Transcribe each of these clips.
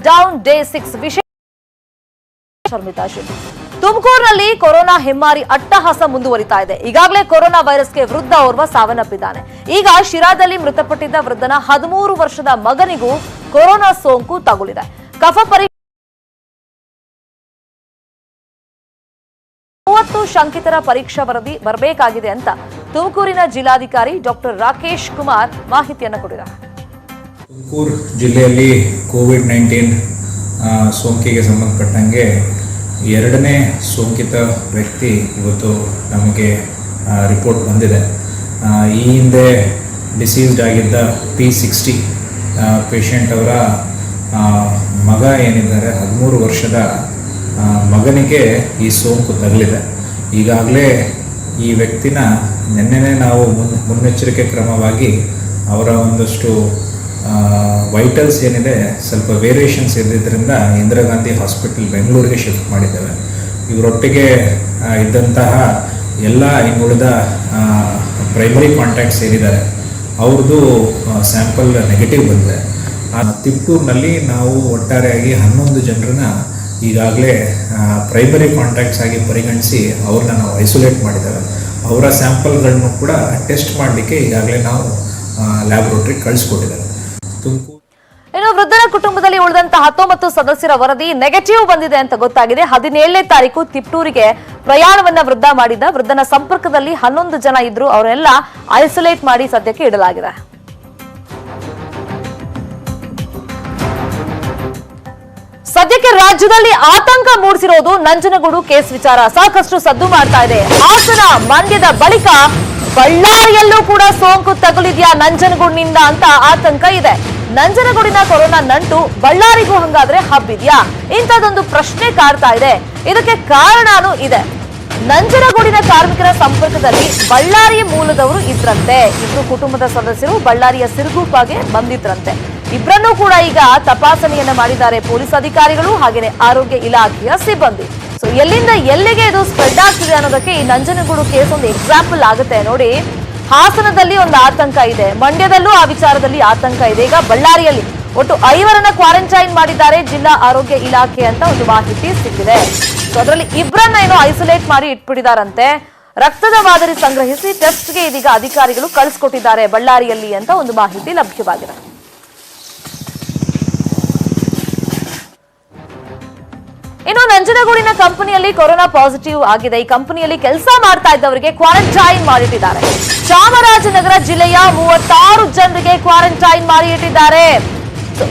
Lockdown day 6 ವಿಶೇಷ ಶರ್ಮಿತಾ ಶೆಟ್ಟಿ. ತುಮಕೂರಿನಲ್ಲಿ corona ಹೆಮ್ಮಾರಿ ಅಟ್ಟಹಾಸ ಮುಂದುವರಿತಾ ಇದೆ. ಈಗಾಗಲೇ ಕೊರೋನಾ ವೈರಸ್ಗೆ ವೃದ್ಧ ಓರ್ವ ಸಾವನ್ನಪ್ಪಿದ್ದಾನೆ. ಈಗ ಶಿರಾದಲ್ಲಿ ಮೃತಪಟ್ಟಿದ್ದ ವೃದ್ಧನ 13 ವರ್ಷದ ಮಗನಿಗೂ ಕೊರೋನಾ ಸೋಂಕು ತಗುಲಿದೆ. ಕಫ ಪರೀಕ್ಷೆ 30 ಶಂಕಿತರ ಪರೀಕ್ಷಾ ವರದಿ ಬರಬೇಕಾಗಿದೆ ಅಂತ ತುಮಕೂರಿನ ಜಿಲ್ಲಾಧಿಕಾರಿ ಡಾಕ್ಟರ್ ರಾಕೇಶ್ ಕುಮಾರ್ ಮಾಹಿತಿಯನ್ನು ಕೊಟ್ಟಿದ್ದಾರೆ. ತುಮಕೂರು ಜಿಲ್ಲೆಯಲ್ಲಿ ಕೋವಿಡ್-19 ಸೋಂಕಿಗೆ ಸಂಬಂಧಪಟ್ಟಂಗೆ ಎರಡನೇ ಸೋಂಕಿತ ವ್ಯಕ್ತಿ ಇವತ್ತು ನಮಗೆ ರಿಪೋರ್ಟ್ ಬಂದಿದೆ. ಈ ಹಿಂದೆ ಡಿಸೀಸ್ಡ್ ಆಗಿದ್ದ P60 ಪೇಷಂಟ್ ಅವರ ಮಗ ಏನಿದ್ದಾರೆ 13 ವರ್ಷದ ಮಗನಿಗೆ ಈ ಸೋಂಕು ತಗಲಿದೆ. ಈಗಾಗಲೇ ಈ ವ್ಯಕ್ತಿನ ನಿನ್ನೆನೇ ನಾವು ಮುನ್ನೆಚ್ಚರಿಕೆ ಕ್ರಮವಾಗಿ ಅವರ ಒಂದಷ್ಟು ವೈಟಲ್ಸ್ ಏನಿದೆ ಸ್ವಲ್ಪ ವೇರಿಯೇಷನ್ಸ್ ಇದ್ದಿದ್ದರಿಂದ ಇಂದಿರಾ ಗಾಂಧಿ ಹಾಸ್ಪಿಟಲ್ ಬೆಂಗಳೂರಿಗೆ ಶಿಫ್ಟ್ ಮಾಡಿದ್ದೇವೆ. ಇವರೊಟ್ಟಿಗೆ ಇದ್ದಂತಹ ಎಲ್ಲ ಇನ್ನುಳಿದ ಪ್ರೈಮರಿ ಕಾಂಟ್ಯಾಕ್ಟ್ಸ್ ಏನಿದ್ದಾರೆ ಅವ್ರದ್ದು ಸ್ಯಾಂಪಲ್ ನೆಗೆಟಿವ್ ಬಂದಿದೆ. ತಿಪ್ಟೂರಿನಲ್ಲಿ ನಾವು ಒಟ್ಟಾರೆಯಾಗಿ 11 ಜನರನ್ನ ಈಗಾಗಲೇ ಪ್ರೈಮರಿ ಕಾಂಟ್ಯಾಕ್ಟ್ಸ್ ಆಗಿ ಪರಿಗಣಿಸಿ ಅವ್ರನ್ನ ನಾವು ಐಸೋಲೇಟ್ ಮಾಡಿದ್ದೇವೆ. ಅವರ ಸ್ಯಾಂಪಲ್ಗಳನ್ನು ಕೂಡ ಟೆಸ್ಟ್ ಮಾಡಲಿಕ್ಕೆ ಈಗಾಗಲೇ ನಾವು ಲ್ಯಾಬೊರೇಟರಿಗೆ ಕಳಿಸ್ಕೊಟ್ಟಿದ್ದೇವೆ. ಇನ್ನು ವೃದ್ಧನ ಕುಟುಂಬದಲ್ಲಿ ಉಳಿದಂತಹ 19 ಸದಸ್ಯರ ವರದಿ ನೆಗೆಟಿವ್ ಬಂದಿದೆ ಅಂತ ಗೊತ್ತಾಗಿದೆ. 17ನೇ ತಾರೀಕು ತಿಪ್ಟೂರಿಗೆ ಪ್ರಯಾಣವನ್ನ ವೃದ್ಧ ಮಾಡಿದ್ದ. ವೃದ್ಧನ ಸಂಪರ್ಕದಲ್ಲಿ 11 ಜನ ಇದ್ರು. ಅವರೆಲ್ಲ ಐಸೋಲೇಟ್ ಮಾಡಿ ಸದ್ಯಕ್ಕೆ ಇಡಲಾಗಿದೆ. ಸದ್ಯಕ್ಕೆ ರಾಜ್ಯದಲ್ಲಿ ಆತಂಕ ಮೂಡಿಸಿರೋದು ನಂಜನಗೂಡು ಕೇಸ್ ವಿಚಾರ. ಸಾಕಷ್ಟು ಸದ್ದು ಮಾಡ್ತಾ ಇದೆ. ಹಾಸನ ಮಂಡ್ಯದ ಬಳಿಕ ಬಳ್ಳಾರಿಯಲ್ಲೂ ಕೂಡ ಸೋಂಕು ತಗುಲಿದ್ಯಾ ನಂಜನಗೂಡಿನಿಂದ ಅಂತ ಆತಂಕ ಇದೆ. ನಂಜನಗೂಡಿನ ಕೊರೋನಾ ನಂಟು ಬಳ್ಳಾರಿಗೂ ಹಂಗಾದ್ರೆ ಹಬ್ಬಿದ್ಯಾ? ಇಂಥದ್ದೊಂದು ಪ್ರಶ್ನೆ ಕಾಡ್ತಾ ಇದೆ. ಇದಕ್ಕೆ ಕಾರಣನೂ ಇದೆ. ನಂಜನಗೂಡಿನ ಕಾರ್ಮಿಕರ ಸಂಪರ್ಕದಲ್ಲಿ ಬಳ್ಳಾರಿ ಮೂಲದವರು ಇದ್ರಂತೆ. ಇಬ್ರು ಕುಟುಂಬದ ಸದಸ್ಯರು ಬಳ್ಳಾರಿಯ ಸಿರುಗುಪ್ಪಾಗೆ ಬಂದಿದ್ರಂತೆ. ಇಬ್ಬರನ್ನೂ ಕೂಡ ಈಗ ತಪಾಸಣೆಯನ್ನ ಮಾಡಿದ್ದಾರೆ ಪೊಲೀಸ್ ಅಧಿಕಾರಿಗಳು ಹಾಗೇನೆ ಆರೋಗ್ಯ ಇಲಾಖೆಯ ಸಿಬ್ಬಂದಿ. ಸೊ ಎಲ್ಲಿಂದ ಎಲ್ಲಿಗೆ ಇದು ಸ್ಪ್ರೆಡ್ ಆಗ್ತಿದೆ ಅನ್ನೋದಕ್ಕೆ ಈ ನಂಜನಗೂಡು ಕೇಸ್ ಒಂದು ಎಕ್ಸಾಂಪಲ್ ಆಗುತ್ತೆ ನೋಡಿ. ಹಾಸನದಲ್ಲಿ ಒಂದು ಆತಂಕ ಇದೆ, ಮಂಡ್ಯದಲ್ಲೂ ಆ ವಿಚಾರದಲ್ಲಿ ಆತಂಕ ಇದೆ. ಈಗ ಬಳ್ಳಾರಿಯಲ್ಲಿ ಒಟ್ಟು 5ರನ್ನ ಕ್ವಾರಂಟೈನ್ ಮಾಡಿದ್ದಾರೆ ಜಿಲ್ಲಾ ಆರೋಗ್ಯ ಇಲಾಖೆ ಅಂತ ಒಂದು ಮಾಹಿತಿ ಸಿಕ್ಕಿದೆ. ಸೊ ಅದರಲ್ಲಿ ಇಬ್ಬರನ್ನ ಏನೋ ಐಸೋಲೇಟ್ ಮಾಡಿ ಇಟ್ಬಿಟ್ಟಿದಾರಂತೆ. ರಕ್ತದ ಮಾದರಿ ಸಂಗ್ರಹಿಸಿ ಟೆಸ್ಟ್ಗೆ ಇದೀಗ ಅಧಿಕಾರಿಗಳು ಕಳಿಸ್ಕೊಟ್ಟಿದ್ದಾರೆ ಬಳ್ಳಾರಿಯಲ್ಲಿ ಅಂತ ಒಂದು ಮಾಹಿತಿ ಲಭ್ಯವಾಗಿದೆ. ಇನ್ನು ನಂಜನಗೂಡಿನ ಕಂಪನಿಯಲ್ಲಿ ಕೊರೋನಾ ಪಾಸಿಟಿವ್ ಆಗಿದೆ. ಈ ಕಂಪನಿಯಲ್ಲಿ ಕೆಲಸ ಮಾಡ್ತಾ ಇದ್ದವರಿಗೆ ಕ್ವಾರಂಟೈನ್ ಮಾಡಿಟ್ಟಿದ್ದಾರೆ. ಚಾಮರಾಜನಗರ ಜಿಲ್ಲೆಯ 36 ಜನರಿಗೆ ಕ್ವಾರಂಟೈನ್ ಮಾಡಿ ಇಟ್ಟಿದ್ದಾರೆ.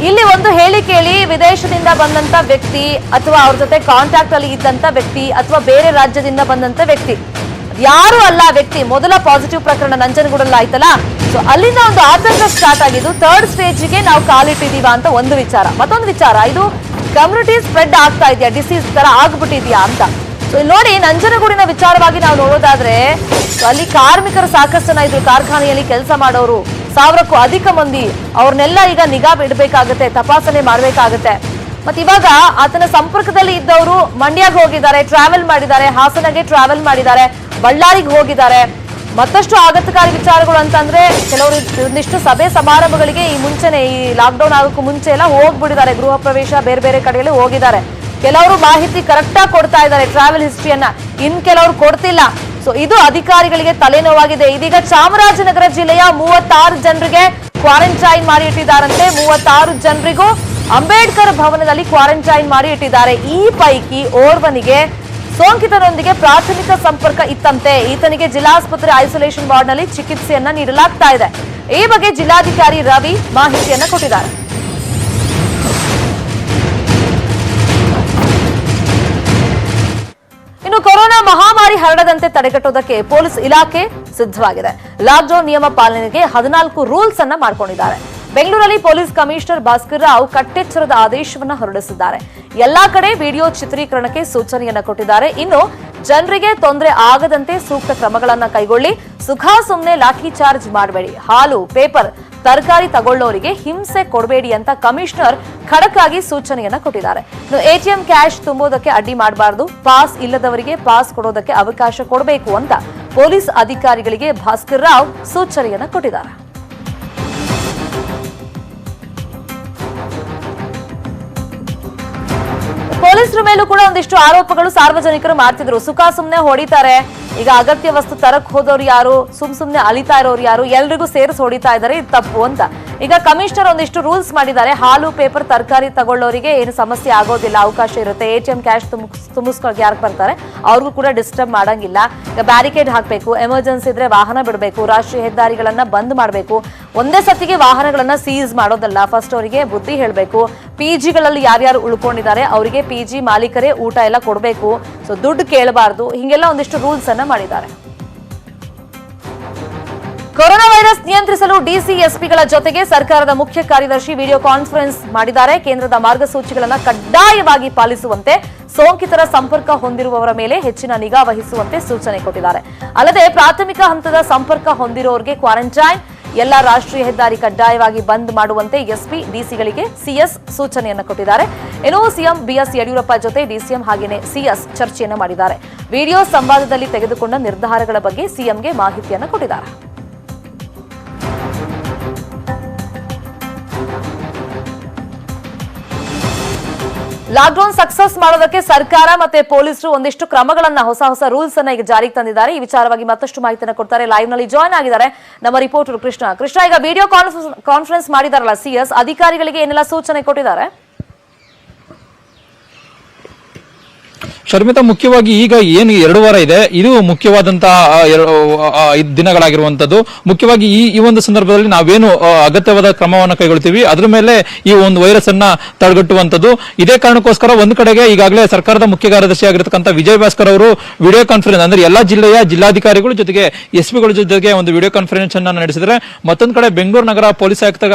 ಇಲ್ಲಿ ಒಂದು ಹೇಳಿ ಕೇಳಿ ವಿದೇಶದಿಂದ ಬಂದಂತ ವ್ಯಕ್ತಿ ಅಥವಾ ಅವ್ರ ಜೊತೆ ಕಾಂಟ್ಯಾಕ್ಟ್ ಅಲ್ಲಿ ಇದ್ದಂತ ವ್ಯಕ್ತಿ ಅಥವಾ ಬೇರೆ ರಾಜ್ಯದಿಂದ ಬಂದಂತ ವ್ಯಕ್ತಿ ಯಾರು ಅಲ್ಲ ವ್ಯಕ್ತಿ. ಮೊದಲ ಪಾಸಿಟಿವ್ ಪ್ರಕರಣ ನಂಜನಗೂಡಲ್ಲಿ ಆಯ್ತಲ್ಲ, ಸೊ ಅಲ್ಲಿಂದ ಒಂದು ಆತಂಕ ಸ್ಟಾರ್ಟ್ ಆಗಿದ್ದು 3rd ಸ್ಟೇಜ್ಗೆ ನಾವು ಕಾಲಿಟ್ಟಿದೀವ ಅಂತ ಒಂದು ವಿಚಾರ. ಮತ್ತೊಂದು ವಿಚಾರ, ಇದು ಕಮ್ಯುನಿಟಿ ಸ್ಪ್ರೆಡ್ ಆಗ್ತಾ ಇದೆಯಾ, ಡಿಸೀಸ್ ತರ ಆಗ್ಬಿಟ್ಟಿದ್ಯಾ ಅಂತ. ಸೊ ಇಲ್ಲಿ ನೋಡಿ, ನಂಜನಗೂಡಿನ ವಿಚಾರವಾಗಿ ನಾವು ನೋಡೋದಾದ್ರೆ ಅಲ್ಲಿ ಕಾರ್ಮಿಕರು ಸಾಕಷ್ಟು ಜನ ಇದ್ರು. ಕಾರ್ಖಾನೆಯಲ್ಲಿ ಕೆಲಸ ಮಾಡೋರು 1000ಕ್ಕೂ ಅಧಿಕ ಮಂದಿ. ಅವ್ರನ್ನೆಲ್ಲ ಈಗ ನಿಗಾ ಇಡಬೇಕಾಗತ್ತೆ, ತಪಾಸಣೆ ಮಾಡ್ಬೇಕಾಗತ್ತೆ. ಮತ್ತೆ ಇವಾಗ ಆತನ ಸಂಪರ್ಕದಲ್ಲಿ ಇದ್ದವರು ಮಂಡ್ಯಗೆ ಹೋಗಿದ್ದಾರೆ, ಟ್ರಾವೆಲ್ ಮಾಡಿದ್ದಾರೆ, ಹಾಸನಗೆ ಟ್ರಾವೆಲ್ ಮಾಡಿದ್ದಾರೆ, ಬಳ್ಳಾರಿಗೆ ಹೋಗಿದ್ದಾರೆ. ಮತ್ತಷ್ಟು ಆಘಾತಕಾರಿ ವಿಚಾರಗಳು ಅಂತಂದ್ರೆ ಕೆಲವರು ಒಂದಿಷ್ಟು ಸಭೆ ಸಮಾರಂಭಗಳಿಗೆ ಈ ಮುಂಚೆನೆ, ಈ ಲಾಕ್ಡೌನ್ ಆಗೋಕ್ಕೂ ಮುಂಚೆ ಎಲ್ಲ ಹೋಗ್ಬಿಟ್ಟಿದ್ದಾರೆ. ಗೃಹ ಪ್ರವೇಶ ಬೇರೆ ಬೇರೆ ಕಡೆಯಲ್ಲಿ ಹೋಗಿದ್ದಾರೆ. ಕೆಲವರು ಮಾಹಿತಿ ಕರೆಕ್ಟ್ ಆಗಿ ಕೊಡ್ತಾ ಇದ್ದಾರೆ ಟ್ರಾವೆಲ್ ಹಿಸ್ಟ್ರಿಯನ್ನ, ಇನ್ ಕೆಲವರು ಕೊಡ್ತಿಲ್ಲ. ಸೊ ಇದು ಅಧಿಕಾರಿಗಳಿಗೆ ತಲೆನೋವಾಗಿದೆ. ಇದೀಗ ಚಾಮರಾಜನಗರ ಜಿಲ್ಲೆಯ 36 ಜನರಿಗೆ ಕ್ವಾರಂಟೈನ್ ಮಾಡಿ ಇಟ್ಟಿದ್ದಾರಂತೆ. 36 ಜನರಿಗೂ ಅಂಬೇಡ್ಕರ್ ಭವನದಲ್ಲಿ ಕ್ವಾರಂಟೈನ್ ಮಾಡಿ ಇಟ್ಟಿದ್ದಾರೆ. ಈ ಪೈಕಿ ಓರ್ವನಿಗೆ ಸೋಂಕಿತರೊಂದಿಗೆ ಪ್ರಾಥಮಿಕ ಸಂಪರ್ಕ ಇತ್ತಂತೆ. ಈತನಿಗೆ ಜಿಲ್ಲಾಸ್ಪತ್ರೆ ಐಸೋಲೇಷನ್ ವಾರ್ಡ್ನಲ್ಲಿ ಚಿಕಿತ್ಸೆಯನ್ನ ನೀಡಲಾಗ್ತಾ ಇದೆ. ಈ ಬಗ್ಗೆ ಜಿಲ್ಲಾಧಿಕಾರಿ ರವಿ ಮಾಹಿತಿಯನ್ನ ಕೊಟ್ಟಿದ್ದಾರೆ. ಇನ್ನು ಕೊರೋನಾ ಮಹಾಮಾರಿ ಹರಡದಂತೆ ತಡೆಗಟ್ಟುವುದಕ್ಕೆ ಪೊಲೀಸ್ ಇಲಾಖೆ ಸಿದ್ಧವಾಗಿದೆ. ಲಾಕ್ಡೌನ್ ನಿಯಮ ಪಾಲನೆಗೆ 14 ರೂಲ್ಸ್ ಅನ್ನ ಮಾಡಿಕೊಂಡಿದ್ದಾರೆ. ಬೆಂಗಳೂರಲ್ಲಿ ಪೊಲೀಸ್ ಕಮಿಷನರ್ ಭಾಸ್ಕರ್ ರಾವ್ ಕಟ್ಟೆಚ್ಚರದ ಆದೇಶವನ್ನು ಹೊರಡಿಸಿದ್ದಾರೆ. ಎಲ್ಲಾ ಕಡೆ ವಿಡಿಯೋ ಚಿತ್ರೀಕರಣಕ್ಕೆ ಸೂಚನೆಯನ್ನ ಕೊಟ್ಟಿದ್ದಾರೆ. ಇನ್ನು ಜನರಿಗೆ ತೊಂದರೆ ಆಗದಂತೆ ಸೂಕ್ತ ಕ್ರಮಗಳನ್ನ ಕೈಗೊಳ್ಳಿ, ಸುಖಾ ಸುಮ್ನೆ ಲಾಠಿ ಚಾರ್ಜ್ ಮಾಡಬೇಡಿ, ಹಾಲು, ಪೇಪರ್, ತರಕಾರಿ ತಗೊಳ್ಳೋರಿಗೆ ಹಿಂಸೆ ಕೊಡಬೇಡಿ ಅಂತ ಕಮಿಷನರ್ ಖಡಕ್ ಆಗಿ ಸೂಚನೆಯನ್ನ ಕೊಟ್ಟಿದ್ದಾರೆ. ಇನ್ನು ಎಟಿಎಂ ಕ್ಯಾಶ್ ತುಂಬೋದಕ್ಕೆ ಅಡ್ಡಿ ಮಾಡಬಾರದು, ಪಾಸ್ ಇಲ್ಲದವರಿಗೆ ಪಾಸ್ ಕೊಡೋದಕ್ಕೆ ಅವಕಾಶ ಕೊಡಬೇಕು ಅಂತ ಪೊಲೀಸ್ ಅಧಿಕಾರಿಗಳಿಗೆ ಭಾಸ್ಕರ್ ರಾವ್ ಸೂಚನೆಯನ್ನ ಕೊಟ್ಟಿದ್ದಾರೆ. ಪೊಲೀಸರ ಮೇಲೂ ಕೂಡ ಒಂದಿಷ್ಟು ಆರೋಪಗಳು ಸಾರ್ವಜನಿಕರು ಮಾಡ್ತಿದ್ರು. ಸುಖ ಸುಮ್ನೆ ಹೊಡಿತಾರೆ, ಈಗ ಅಗತ್ಯ ವಸ್ತು ತರಕ್ ಹೋದವ್ರು ಯಾರು, ಸುಮ್ನೆ ಅಲಿತಾ ಇರೋರು ಯಾರು, ಎಲ್ರಿಗೂ ಸೇರಿಸಿ ಹೊಡಿತಾ ಇದ್ದಾರೆ, ಇದು ತಪ್ಪು ಅಂತ. ಈಗ ಕಮಿಷನರ್ ಒಂದಿಷ್ಟು ರೂಲ್ಸ್ ಮಾಡಿದ್ದಾರೆ. ಹಾಲು, ಪೇಪರ್, ತರಕಾರಿ ತಗೊಳ್ಳೋರಿಗೆ ಏನು ಸಮಸ್ಯೆ ಆಗೋದಿಲ್ಲ, ಅವಕಾಶ ಇರುತ್ತೆ. ATM ಕ್ಯಾಶ್ ತುಂಬಿಸ್ಕೊಳಕ್ಕೆ ಯಾರು ಬರ್ತಾರೆ ಅವ್ರಿಗೂ ಕೂಡ ಡಿಸ್ಟರ್ಬ್ ಮಾಡಂಗಿಲ್ಲ. ಈಗ ಬ್ಯಾರಿಕೇಡ್ ಹಾಕಬೇಕು, ಎಮರ್ಜೆನ್ಸಿ ಇದ್ರೆ ವಾಹನ ಬಿಡಬೇಕು, ರಾಷ್ಟ್ರೀಯ ಹೆದ್ದಾರಿಗಳನ್ನ ಬಂದ್ ಮಾಡಬೇಕು, ಒಂದೇ ಸತಿಗೆ ವಾಹನಗಳನ್ನ ಸೀಸ್ ಮಾಡೋದಲ್ಲ, ಫಸ್ಟ್ ಅವರಿಗೆ ಬುದ್ಧಿ ಹೇಳಬೇಕು. PGಗಳಲ್ಲಿ ಯಾರ್ಯಾರು ಉಳ್ಕೊಂಡಿದ್ದಾರೆ ಅವರಿಗೆ PG ಮಾಲೀಕರೇ ಊಟ ಎಲ್ಲ ಕೊಡಬೇಕು, ಸೊ ದುಡ್ಡು ಕೇಳಬಾರ್ದು, ಹಿಂಗೆಲ್ಲ ಒಂದಿಷ್ಟು ರೂಲ್ಸ್ ಅನ್ನ ಮಾಡಿದ್ದಾರೆ. ಕೊರೋನಾ ವೈರಸ್ ನಿಯಂತ್ರಿಸಲು DCSPಗಳ ಜೊತೆಗೆ ಸರ್ಕಾರದ ಮುಖ್ಯ ಕಾರ್ಯದರ್ಶಿ ವಿಡಿಯೋ ಕಾನ್ಫರೆನ್ಸ್ ಮಾಡಿದ್ದಾರೆ. ಕೇಂದ್ರದ ಮಾರ್ಗಸೂಚಿಗಳನ್ನು ಕಡ್ಡಾಯವಾಗಿ ಪಾಲಿಸುವಂತೆ, ಸೋಂಕಿತರ ಸಂಪರ್ಕ ಹೊಂದಿರುವವರ ಮೇಲೆ ಹೆಚ್ಚಿನ ನಿಗಾ ವಹಿಸುವಂತೆ ಸೂಚನೆ ಕೊಟ್ಟಿದ್ದಾರೆ. ಅಲ್ಲದೆ ಪ್ರಾಥಮಿಕ ಹಂತದ ಸಂಪರ್ಕ ಹೊಂದಿರುವವರಿಗೆ ಕ್ವಾರಂಟೈನ್, ಎಲ್ಲ ರಾಷ್ಟ್ರೀಯ ಹೆದ್ದಾರಿ ಕಡ್ಡಾಯವಾಗಿ ಬಂದ್ ಮಾಡುವಂತೆ SP, DCಗಳಿಗೆ CS ಸೂಚನೆಯನ್ನು ಕೊಟ್ಟಿದ್ದಾರೆ. ಇನ್ನು ಸಿಎಂ BS ಯಡಿಯೂರಪ್ಪ ಜೊತೆ DCM ಹಾಗೇನೆ CS ಚರ್ಚೆಯನ್ನು ಮಾಡಿದ್ದಾರೆ. ವಿಡಿಯೋ ಸಂವಾದದಲ್ಲಿ ತೆಗೆದುಕೊಂಡ ನಿರ್ಧಾರಗಳ ಬಗ್ಗೆ CMಗೆ ಮಾಹಿತಿಯನ್ನು ಕೊಟ್ಟಿದ್ದಾರೆ. ಲಾಕ್ಡೌನ್ ಸಕ್ಸಸ್ ಮಾಡೋದಕ್ಕೆ ಸರ್ಕಾರ ಮತ್ತೆ ಪೊಲೀಸರು ಒಂದಿಷ್ಟು ಕ್ರಮಗಳನ್ನ, ಹೊಸ ರೂಲ್ಸ್ ಅನ್ನ ಈಗ ಜಾರಿಗೆ ತಂದಿದ್ದಾರೆ. ಈ ವಿಚಾರವಾಗಿ ಮತ್ತಷ್ಟು ಮಾಹಿತಿಯನ್ನು ಕೊಡ್ತಾರೆ. ಲೈವ್ ನಲ್ಲಿ ಜಾಯ್ನ್ ಆಗಿದ್ದಾರೆ ನಮ್ಮ ರಿಪೋರ್ಟರ್ ಕೃಷ್ಣ. ಈಗ ವಿಡಿಯೋ ಕಾನ್ಫರೆನ್ಸ್ ಮಾಡಿದಾರಲ್ಲ CS, ಅಧಿಕಾರಿಗಳಿಗೆ ಏನೆಲ್ಲ ಸೂಚನೆ ಕೊಟ್ಟಿದ್ದಾರೆ? ಶರ್ಮಿತಾ, ಮುಖ್ಯವಾಗಿ ಈಗ ಏನು 2 ವಾರ ಇದೆ, ಇದು ಮುಖ್ಯವಾದಂತಹ ದಿನಗಳಾಗಿರುವಂತದ್ದು. ಮುಖ್ಯವಾಗಿ ಈ ಒಂದು ಸಂದರ್ಭದಲ್ಲಿ ನಾವೇನು ಅಗತ್ಯವಾದ ಕ್ರಮವನ್ನು ಕೈಗೊಳ್ತೀವಿ, ಅದ್ರ ಮೇಲೆ ಈ ಒಂದು ವೈರಸ್ ಅನ್ನ ತಡೆಗಟ್ಟುವಂತದ್ದು. ಇದೇ ಕಾರಣಕ್ಕೋಸ್ಕರ ಒಂದು ಕಡೆಗೆ ಈಗಾಗಲೇ ಸರ್ಕಾರದ ಮುಖ್ಯ ಕಾರ್ಯದರ್ಶಿ ಆಗಿರತಕ್ಕಂಥ ವಿಜಯ್ ಭಾಸ್ಕರ್ ಅವರು ವಿಡಿಯೋ ಕಾನ್ಫರೆನ್ಸ್, ಅಂದ್ರೆ ಎಲ್ಲಾ ಜಿಲ್ಲೆಯ ಜಿಲ್ಲಾಧಿಕಾರಿಗಳು ಜೊತೆಗೆ SP ಜೊತೆಗೆ ಒಂದು ವಿಡಿಯೋ ಕಾನ್ಫರೆನ್ಸ್ ಅನ್ನ ನಡೆಸಿದ್ರೆ, ಮತ್ತೊಂದು ಕಡೆ ಬೆಂಗಳೂರು ನಗರ ಪೊಲೀಸ್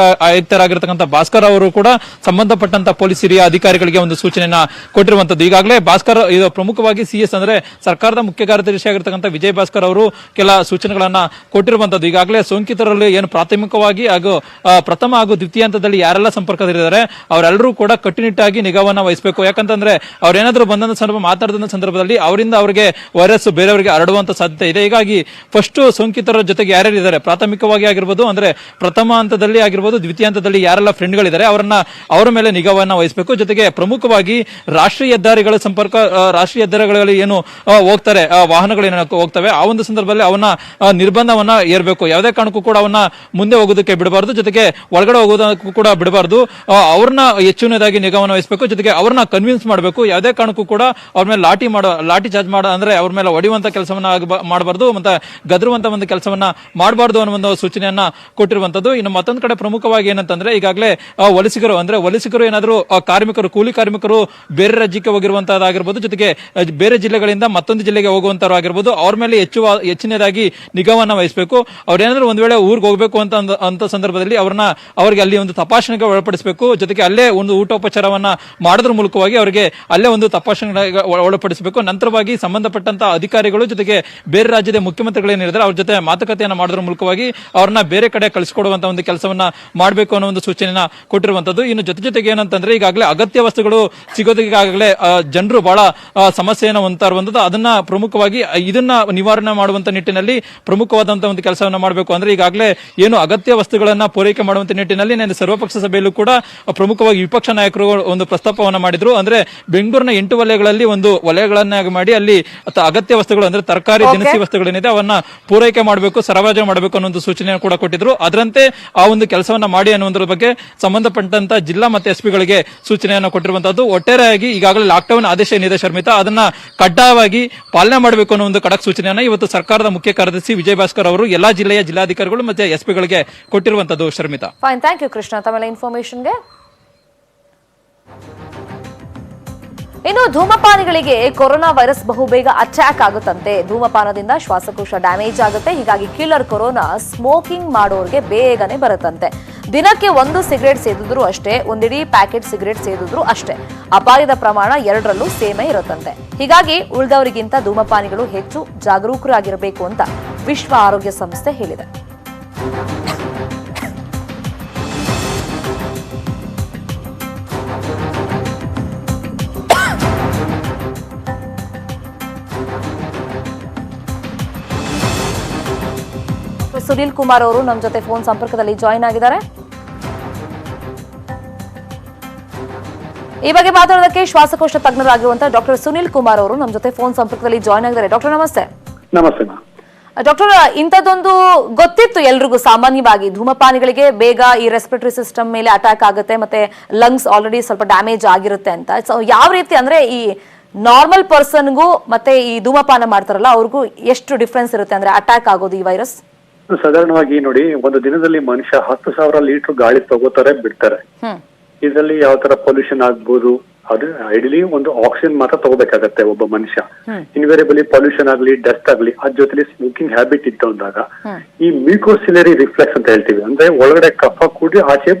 ಆಯುಕ್ತರಾಗಿರ್ತಕ್ಕಂಥ ಭಾಸ್ಕರ್ ಅವರು ಕೂಡ ಸಂಬಂಧಪಟ್ಟಂತ ಪೊಲೀಸ್ ಹಿರಿಯ ಅಧಿಕಾರಿಗಳಿಗೆ ಒಂದು ಸೂಚನೆಯನ್ನ ಕೊಟ್ಟಿರುವಂತದ್ದು. ಈಗಾಗಲೇ ಭಾಸ್ಕರ್ ಪ್ರಮುಖವಾಗಿ CS ಅಂದ್ರೆ ಸರ್ಕಾರದ ಮುಖ್ಯ ಕಾರ್ಯದರ್ಶಿ ಆಗಿರ್ತಕ್ಕಂಥ ವಿಜಯ್ ಭಾಸ್ಕರ್ ಅವರು ಕೆಲ ಸೂಚನೆಗಳನ್ನ ಕೊಟ್ಟಿರುವಂತದ್ದು. ಈಗಾಗಲೇ ಸೋಂಕಿತರಲ್ಲಿ ಏನು ಪ್ರಾಥಮಿಕವಾಗಿ ಹಾಗೂ ಪ್ರಥಮ ಹಾಗೂ ದ್ವಿತೀಯ ಹಂತದಲ್ಲಿ ಯಾರೆಲ್ಲ ಸಂಪರ್ಕದಲ್ಲಿದ್ದಾರೆ ಅವರೆಲ್ಲರೂ ಕೂಡ ಕಟ್ಟುನಿಟ್ಟಾಗಿ ನಿಗಾವನ್ನ ವಹಿಸಬೇಕು. ಯಾಕಂತಂದ್ರೆ ಅವ್ರೇನಾದ್ರೂ ಬಂದಂತ ಸಂದರ್ಭ ಮಾತಾಡಿದ ಸಂದರ್ಭದಲ್ಲಿ ಅವರಿಂದ ಅವರಿಗೆ ವೈರಸ್ ಬೇರೆಯವರಿಗೆ ಹರಡುವಂತ ಸಾಧ್ಯತೆ ಇದೆ. ಹೀಗಾಗಿ ಫಸ್ಟ್ ಸೋಂಕಿತರ ಜೊತೆಗೆ ಯಾರ್ಯಾರಿದ್ದಾರೆ, ಪ್ರಾಥಮಿಕವಾಗಿ ಆಗಿರ್ಬೋದು, ಅಂದ್ರೆ ಪ್ರಥಮ ಹಂತದಲ್ಲಿ ಆಗಿರ್ಬೋದು, ದ್ವಿತೀಯ ಹಂತದಲ್ಲಿ ಯಾರೆಲ್ಲ ಫ್ರೆಂಡ್ಗಳಿದ್ದಾರೆ ಅವರ ಮೇಲೆ ನಿಗಾವನ್ನ ವಹಿಸಬೇಕು. ಜೊತೆಗೆ ಪ್ರಮುಖವಾಗಿ ರಾಷ್ಟ್ರೀಯ ಹೆದ್ದಾರಿಗಳ ಸಂಪರ್ಕ, ರಾಷ್ಟ್ರೀಯ ಹೆದ್ದಾರಿಗಳಲ್ಲಿ ಏನು ಹೋಗ್ತಾರೆ ವಾಹನಗಳೇನು ಹೋಗ್ತವೆ, ಆ ಒಂದು ಸಂದರ್ಭದಲ್ಲಿ ಅವನ್ನ ನಿರ್ಬಂಧವನ್ನ ಏರ್ಬೇಕು. ಯಾವುದೇ ಕಾರಣಕ್ಕೂ ಕೂಡ ಅವನ್ನ ಮುಂದೆ ಹೋಗೋದಕ್ಕೆ ಬಿಡಬಾರ್ದು, ಜೊತೆಗೆ ಒಳಗಡೆ ಹೋಗೋದಕ್ಕೂ ಕೂಡ ಬಿಡಬಾರ್ದು. ಅವ್ರನ್ನ ಹೆಚ್ಚಿನದಾಗಿ ನಿಗಾವನ್ನ ವಹಿಸಬೇಕು. ಜೊತೆಗೆ ಅವ್ರನ್ನ ಕನ್ವಿನ್ಸ್ ಮಾಡಬೇಕು. ಯಾವುದೇ ಕಾರಣಕ್ಕೂ ಕೂಡ ಅವ್ರ ಮೇಲೆ ಲಾಠಿ ಚಾರ್ಜ್ ಅಂದ್ರೆ ಅವ್ರ ಮೇಲೆ ಹೊಡೆಯುವಂತ ಕೆಲಸವನ್ನ ಮಾಡಬಾರ್ದು, ಮತ್ತೆ ಗದರುವಂತ ಒಂದು ಕೆಲಸವನ್ನ ಮಾಡಬಾರ್ದು ಅನ್ನೋ ಒಂದು ಸೂಚನೆಯನ್ನ ಕೊಟ್ಟಿರುವಂತದ್ದು. ಇನ್ನು ಮತ್ತೊಂದು ಕಡೆ ಪ್ರಮುಖವಾಗಿ ಏನಂತಂದ್ರೆ, ಈಗಾಗಲೇ ವಲಸಿಗರು ಏನಾದ್ರು ಕಾರ್ಮಿಕರು, ಕೂಲಿ ಕಾರ್ಮಿಕರು ಬೇರೆ ರಾಜ್ಯಕ್ಕೆ ಹೋಗಿರುವಂತದ್ದಾಗಿರ್ಬೋದು, ಜೊತೆಗೆ ಬೇರೆ ಜಿಲ್ಲೆಗಳಿಂದ ಮತ್ತೊಂದು ಜಿಲ್ಲೆಗೆ ಹೋಗುವಂತರಾಗಿರ್ಬೋದು, ಅವ್ರ ಮೇಲೆ ಹೆಚ್ಚಿನದಾಗಿ ನಿಗಾವನ್ನ ವಹಿಸಬೇಕು. ಅವ್ರೇನಾದ್ರೂ ಒಂದ್ ವೇಳೆ ಊರಿಗೆ ಹೋಗ್ಬೇಕು ಅಂತ ಸಂದರ್ಭದಲ್ಲಿ ಅವರಿಗೆ ಅಲ್ಲಿ ಒಂದು ತಪಾಸಣೆಗೆ ಒಳಪಡಿಸಬೇಕು. ಜೊತೆಗೆ ಅಲ್ಲೇ ಒಂದು ಊಟೋಪಚಾರವನ್ನ ಮಾಡೋದ್ರ ಮೂಲಕವಾಗಿ ಅವರಿಗೆ ಅಲ್ಲೇ ಒಂದು ತಪಾಸಣೆಗೆ ಒಳಪಡಿಸಬೇಕು. ನಂತರವಾಗಿ ಸಂಬಂಧಪಟ್ಟಂತ ಅಧಿಕಾರಿಗಳು ಜೊತೆಗೆ ಬೇರೆ ರಾಜ್ಯದ ಮುಖ್ಯಮಂತ್ರಿಗಳೇನಿದ್ದಾರೆ ಅವ್ರ ಜೊತೆ ಮಾತುಕತೆಯನ್ನ ಮಾಡೋದ್ರ ಮೂಲಕವಾಗಿ ಅವ್ರನ್ನ ಬೇರೆ ಕಡೆ ಕಳಿಸಿಕೊಡುವಂತ ಒಂದು ಕೆಲಸವನ್ನ ಮಾಡಬೇಕು ಅನ್ನೋ ಒಂದು ಸೂಚನೆಯನ್ನ ಕೊಟ್ಟಿರುವಂತದ್ದು. ಇನ್ನು ಜೊತೆಗೆ ಏನಂತಂದ್ರೆ, ಈಗಾಗಲೇ ಅಗತ್ಯ ವಸ್ತುಗಳು ಸಿಗೋದಕ್ಕಾಗಲೇ ಜನರು ಬಹಳ ಸಮಸ್ಯೆಯನ್ನು ಹೊಂದ್ತಾ ಇರುವಂತದ್ದು. ಅದನ್ನ ಪ್ರಮುಖವಾಗಿ ಇದನ್ನ ನಿವಾರಣೆ ಮಾಡುವಂತ ನಿಟ್ಟಿನಲ್ಲಿ ಪ್ರಮುಖವಾದಂತಹ ಒಂದು ಕೆಲಸವನ್ನ ಮಾಡಬೇಕು. ಅಂದ್ರೆ ಈಗಾಗಲೇ ಏನು ಅಗತ್ಯ ವಸ್ತುಗಳನ್ನ ಪೂರೈಕೆ ಮಾಡುವಂತ ನಿಟ್ಟಿನಲ್ಲಿ ಸರ್ವಪಕ್ಷ ಸಭೆಯಲ್ಲೂ ಕೂಡ ಪ್ರಮುಖವಾಗಿ ವಿಪಕ್ಷ ನಾಯಕರು ಒಂದು ಪ್ರಸ್ತಾಪವನ್ನ ಮಾಡಿದ್ರು. ಅಂದ್ರೆ ಬೆಂಗಳೂರಿನ 8 ವಲಯಗಳಲ್ಲಿ ಒಂದು ವಲಯಗಳನ್ನಾಗಿ ಮಾಡಿ ಅಲ್ಲಿ ಅಗತ್ಯ ವಸ್ತುಗಳು ಅಂದ್ರೆ ತರಕಾರಿ, ದಿನಸಿ ವಸ್ತುಗಳೇನಿದೆ ಅವನ್ನ ಪೂರೈಕೆ ಮಾಡಬೇಕು, ಸರಬರಾಜು ಮಾಡಬೇಕು ಅನ್ನೋ ಒಂದು ಸೂಚನೆಯನ್ನು ಕೂಡ ಕೊಟ್ಟಿದ್ರು. ಅದರಂತೆ ಆ ಒಂದು ಕೆಲಸವನ್ನ ಮಾಡಿ ಅನ್ನುವುದರ ಬಗ್ಗೆ ಸಂಬಂಧಪಟ್ಟಂತ ಜಿಲ್ಲಾ ಮತ್ತೆ SP ಸೂಚನೆಯನ್ನು ಕೊಟ್ಟಿರುವಂತದ್ದು. ಒಟ್ಟಾರೆಯಾಗಿ ಈಗಾಗಲೇ ಲಾಕ್ಡೌನ್ ಆದೇಶ ಏನಿದೆ ಶರ್ಮಿತಾ, ಅದನ್ನ ಕಡ್ಡಾಯವಾಗಿ ಪಾಲನೆ ಮಾಡಬೇಕು ಅನ್ನೋ ಒಂದು ಖಡಕ್ ಸೂಚನೆಯನ್ನ ಇವತ್ತು ಸರ್ಕಾರದ ಮುಖ್ಯ ಕಾರ್ಯದರ್ಶಿ ವಿಜಯ್ ಭಾಸ್ಕರ್ ಅವರು ಎಲ್ಲಾ ಜಿಲ್ಲೆಯ ಜಿಲ್ಲಾಧಿಕಾರಿಗಳು ಮತ್ತೆ SP ಕೊಟ್ಟಿರುವಂತದ್ದು. Sharmita, fine, thank you Krishna ತಮ್ಮ ಇನ್ಫಾರ್ಮೇಶನ್ಗೆ. ಇನ್ನು ಧೂಮಪಾನಿಗಳಿಗೆ ಕೊರೋನಾ ವೈರಸ್ ಬಹುಬೇಗ ಅಟ್ಯಾಕ್ ಆಗುತ್ತಂತೆ. ಧೂಮಪಾನದಿಂದ ಶ್ವಾಸಕೋಶ ಡ್ಯಾಮೇಜ್ ಆಗುತ್ತೆ. ಹೀಗಾಗಿ ಕಿಲ್ಲರ್ ಕೊರೋನಾ ಸ್ಮೋಕಿಂಗ್ ಮಾಡೋರಿಗೆ ಬೇಗನೆ ಬರುತ್ತಂತೆ. ದಿನಕ್ಕೆ 1 ಸಿಗರೇಟ್ ಸೇದಿದ್ರು ಅಷ್ಟೇ, ಒಂದಿಡೀ ಪ್ಯಾಕೆಟ್ ಸಿಗರೇಟ್ ಸೇದಿದ್ರು ಅಷ್ಟೇ, ಅಪಾಯದ ಪ್ರಮಾಣ 2ರಲ್ಲೂ ಸೇಮೇ ಇರುತ್ತಂತೆ. ಹೀಗಾಗಿ ಉಳಿದವರಿಗಿಂತ ಧೂಮಪಾನಿಗಳು ಹೆಚ್ಚು ಜಾಗರೂಕರಾಗಿರಬೇಕು ಅಂತ ವಿಶ್ವ ಆರೋಗ್ಯ ಸಂಸ್ಥೆ ಹೇಳಿದೆ. ಸುನೀಲ್ ಕುಮಾರ್ ಅವರು ನಮ್ಮ ಜೊತೆ ಫೋನ್ ಸಂಪರ್ಕದಲ್ಲಿ ಜಾಯಿನ್ ಆಗಿದ್ದಾರೆ. ಈ ಬಗ್ಗೆ ಮಾತಾಡೋದಕ್ಕೆ ಶ್ವಾಸಕೋಶ ತಜ್ಞರಾಗಿರುವಂತಹ ಡಾಕ್ಟರ್ ಸುನಿಲ್ ಕುಮಾರ್ ಅವರು ನಮ್ಮ ಜೊತೆ ಫೋನ್ ಸಂಪರ್ಕದಲ್ಲಿ ಜಾಯ್ನ್ ಆಗಿದ್ದಾರೆ. ಡಾಕ್ಟರ್ ನಮಸ್ತೆ. ನಮಸ್ತೆ. ಡಾಕ್ಟರ್, ಇಂಥದ್ದೊಂದು ಗೊತ್ತಿತ್ತು ಎಲ್ರಿಗೂ, ಸಾಮಾನ್ಯವಾಗಿ ಧೂಮಪಾನಿಗಳಿಗೆ ಬೇಗ ಈ ರೆಸ್ಪಿರೇಟರಿ ಸಿಸ್ಟಮ್ ಮೇಲೆ ಅಟ್ಯಾಕ್ ಆಗುತ್ತೆ, ಮತ್ತೆ ಲಂಗ್ಸ್ ಆಲ್ರೆಡಿ ಸ್ವಲ್ಪ ಡ್ಯಾಮೇಜ್ ಆಗಿರುತ್ತೆ ಅಂತ. ಸೊ ಯಾವ ರೀತಿ ಅಂದ್ರೆ ಈ ನಾರ್ಮಲ್ ಪರ್ಸನ್ಗೂ ಮತ್ತೆ ಈ ಧೂಮಪಾನ ಮಾಡ್ತಾರಲ್ಲ ಅವ್ರಿಗೂ ಎಷ್ಟು ಡಿಫ್ರೆನ್ಸ್ ಇರುತ್ತೆ ಅಂದ್ರೆ ಅಟ್ಯಾಕ್ ಆಗೋದು ಈ ವೈರಸ್? ಸಾಧಾರಣವಾಗಿ ನೋಡಿ, ಒಂದು ದಿನದಲ್ಲಿ ಮನುಷ್ಯ 10,000 ಲೀಟರ್ ಗಾಳಿ ತಗೋತಾರೆ, ಬಿಡ್ತಾರೆ. ಇದರಲ್ಲಿ ಯಾವ ತರ ಪೊಲ್ಯೂಷನ್ ಆಗ್ಬೋದು, ಅದು ಐಡಿಯಲಿ ಒಂದು ಆಕ್ಸಿಜನ್ ಮಾತ್ರ ತಗೋಬೇಕಾಗತ್ತೆ ಒಬ್ಬ ಮನುಷ್ಯ. ಇನ್ವೇರಿಯಬಲಿ ಪೊಲ್ಯೂಷನ್ ಆಗ್ಲಿ, ಡಸ್ಟ್ ಆಗ್ಲಿ, ಅದ್ರ ಜೊತೆಲಿ ಸ್ಮೋಕಿಂಗ್ ಹ್ಯಾಬಿಟ್ ಇತ್ತು ಅಂದಾಗ ಈ ಮ್ಯೂಕೋಸಿಲರಿ ರಿಫ್ಲೆಕ್ಸ್ ಅಂತ ಹೇಳ್ತೀವಿ. ಅಂದ್ರೆ ಒಳಗಡೆ ಕಫ ಕೂಡಿ ಆಚೆ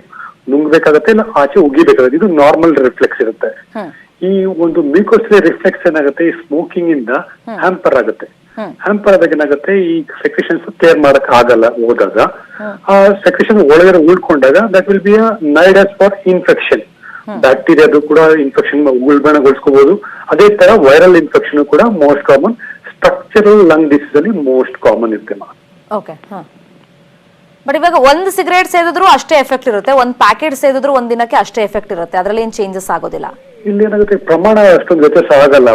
ನುಂಗ್ಬೇಕಾಗತ್ತೆ, ಇಲ್ಲ ಆಚೆ ಉಗಿಬೇಕಾಗತ್ತೆ. ಇದು ನಾರ್ಮಲ್ ರಿಫ್ಲೆಕ್ಸ್ ಇರುತ್ತೆ. ಈ ಒಂದು ಮ್ಯೂಕೋಸಿಲರಿ ರಿಫ್ಲೆಕ್ಸ್ ಏನಾಗುತ್ತೆ, ಈ ಸ್ಮೋಕಿಂಗ್ ಇಂದ ಹ್ಯಾಂಪರ್ ಆಗುತ್ತೆ. ಹ್ಯಾಂಪರ್ ಆದಾಗ ಏನಾಗುತ್ತೆ, ಈ ಸೆಕ್ರೆಷನ್ಸ್ ಕ್ಲಿಯರ್ ಮಾಡಕ್ ಆಗಲ್ಲ. ಹೋದಾಗ ಆ ಸೆಕ್ರೆಷನ್ ಒಳಗಡೆ ಉಳ್ಕೊಂಡಾಗ that will be a nidus for infection. ಬ್ಯಾಕ್ಟೀರಿಯಾದು ಕೂಡ ಇನ್ಫೆಕ್ಷನ್ ಉಲ್ಬಣಗೊಳಿಸ್ಕೋಬಹುದು. ಅದೇ ತರ ವೈರಲ್ ಇನ್ಫೆಕ್ಷನ್ ಕೂಡ most common. Structural lung disease ಅಲ್ಲಿ ಮೋಸ್ಟ್ ಕಾಮನ್ ಇರುತ್ತೆ. ಓಕೆ. ಬಟ್ ಇವಾಗ ಒಂದು ಸಿಗರೇಟ್ ಸೇದಿದ್ರು ಅಷ್ಟೇ ಎಫೆಕ್ಟ್ ಇರುತ್ತೆ, ಒಂದು ಪ್ಯಾಕೆಟ್ ಸೇದಿದ್ರು ಒಂದ್ ದಿನಕ್ಕೆ ಅಷ್ಟೇ ಎಫೆಕ್ಟ್ ಇರುತ್ತೆ, ಅದ್ರಲ್ಲಿ ಏನ್ ಚೇಂಜಸ್ ಆಗೋದಿಲ್ಲ. ಇಲ್ಲಿ ಏನಾಗುತ್ತೆ, ಪ್ರಮಾಣ ಅಷ್ಟೊಂದು ವ್ಯತ್ಯಾಸ ಆಗಲ್ಲ.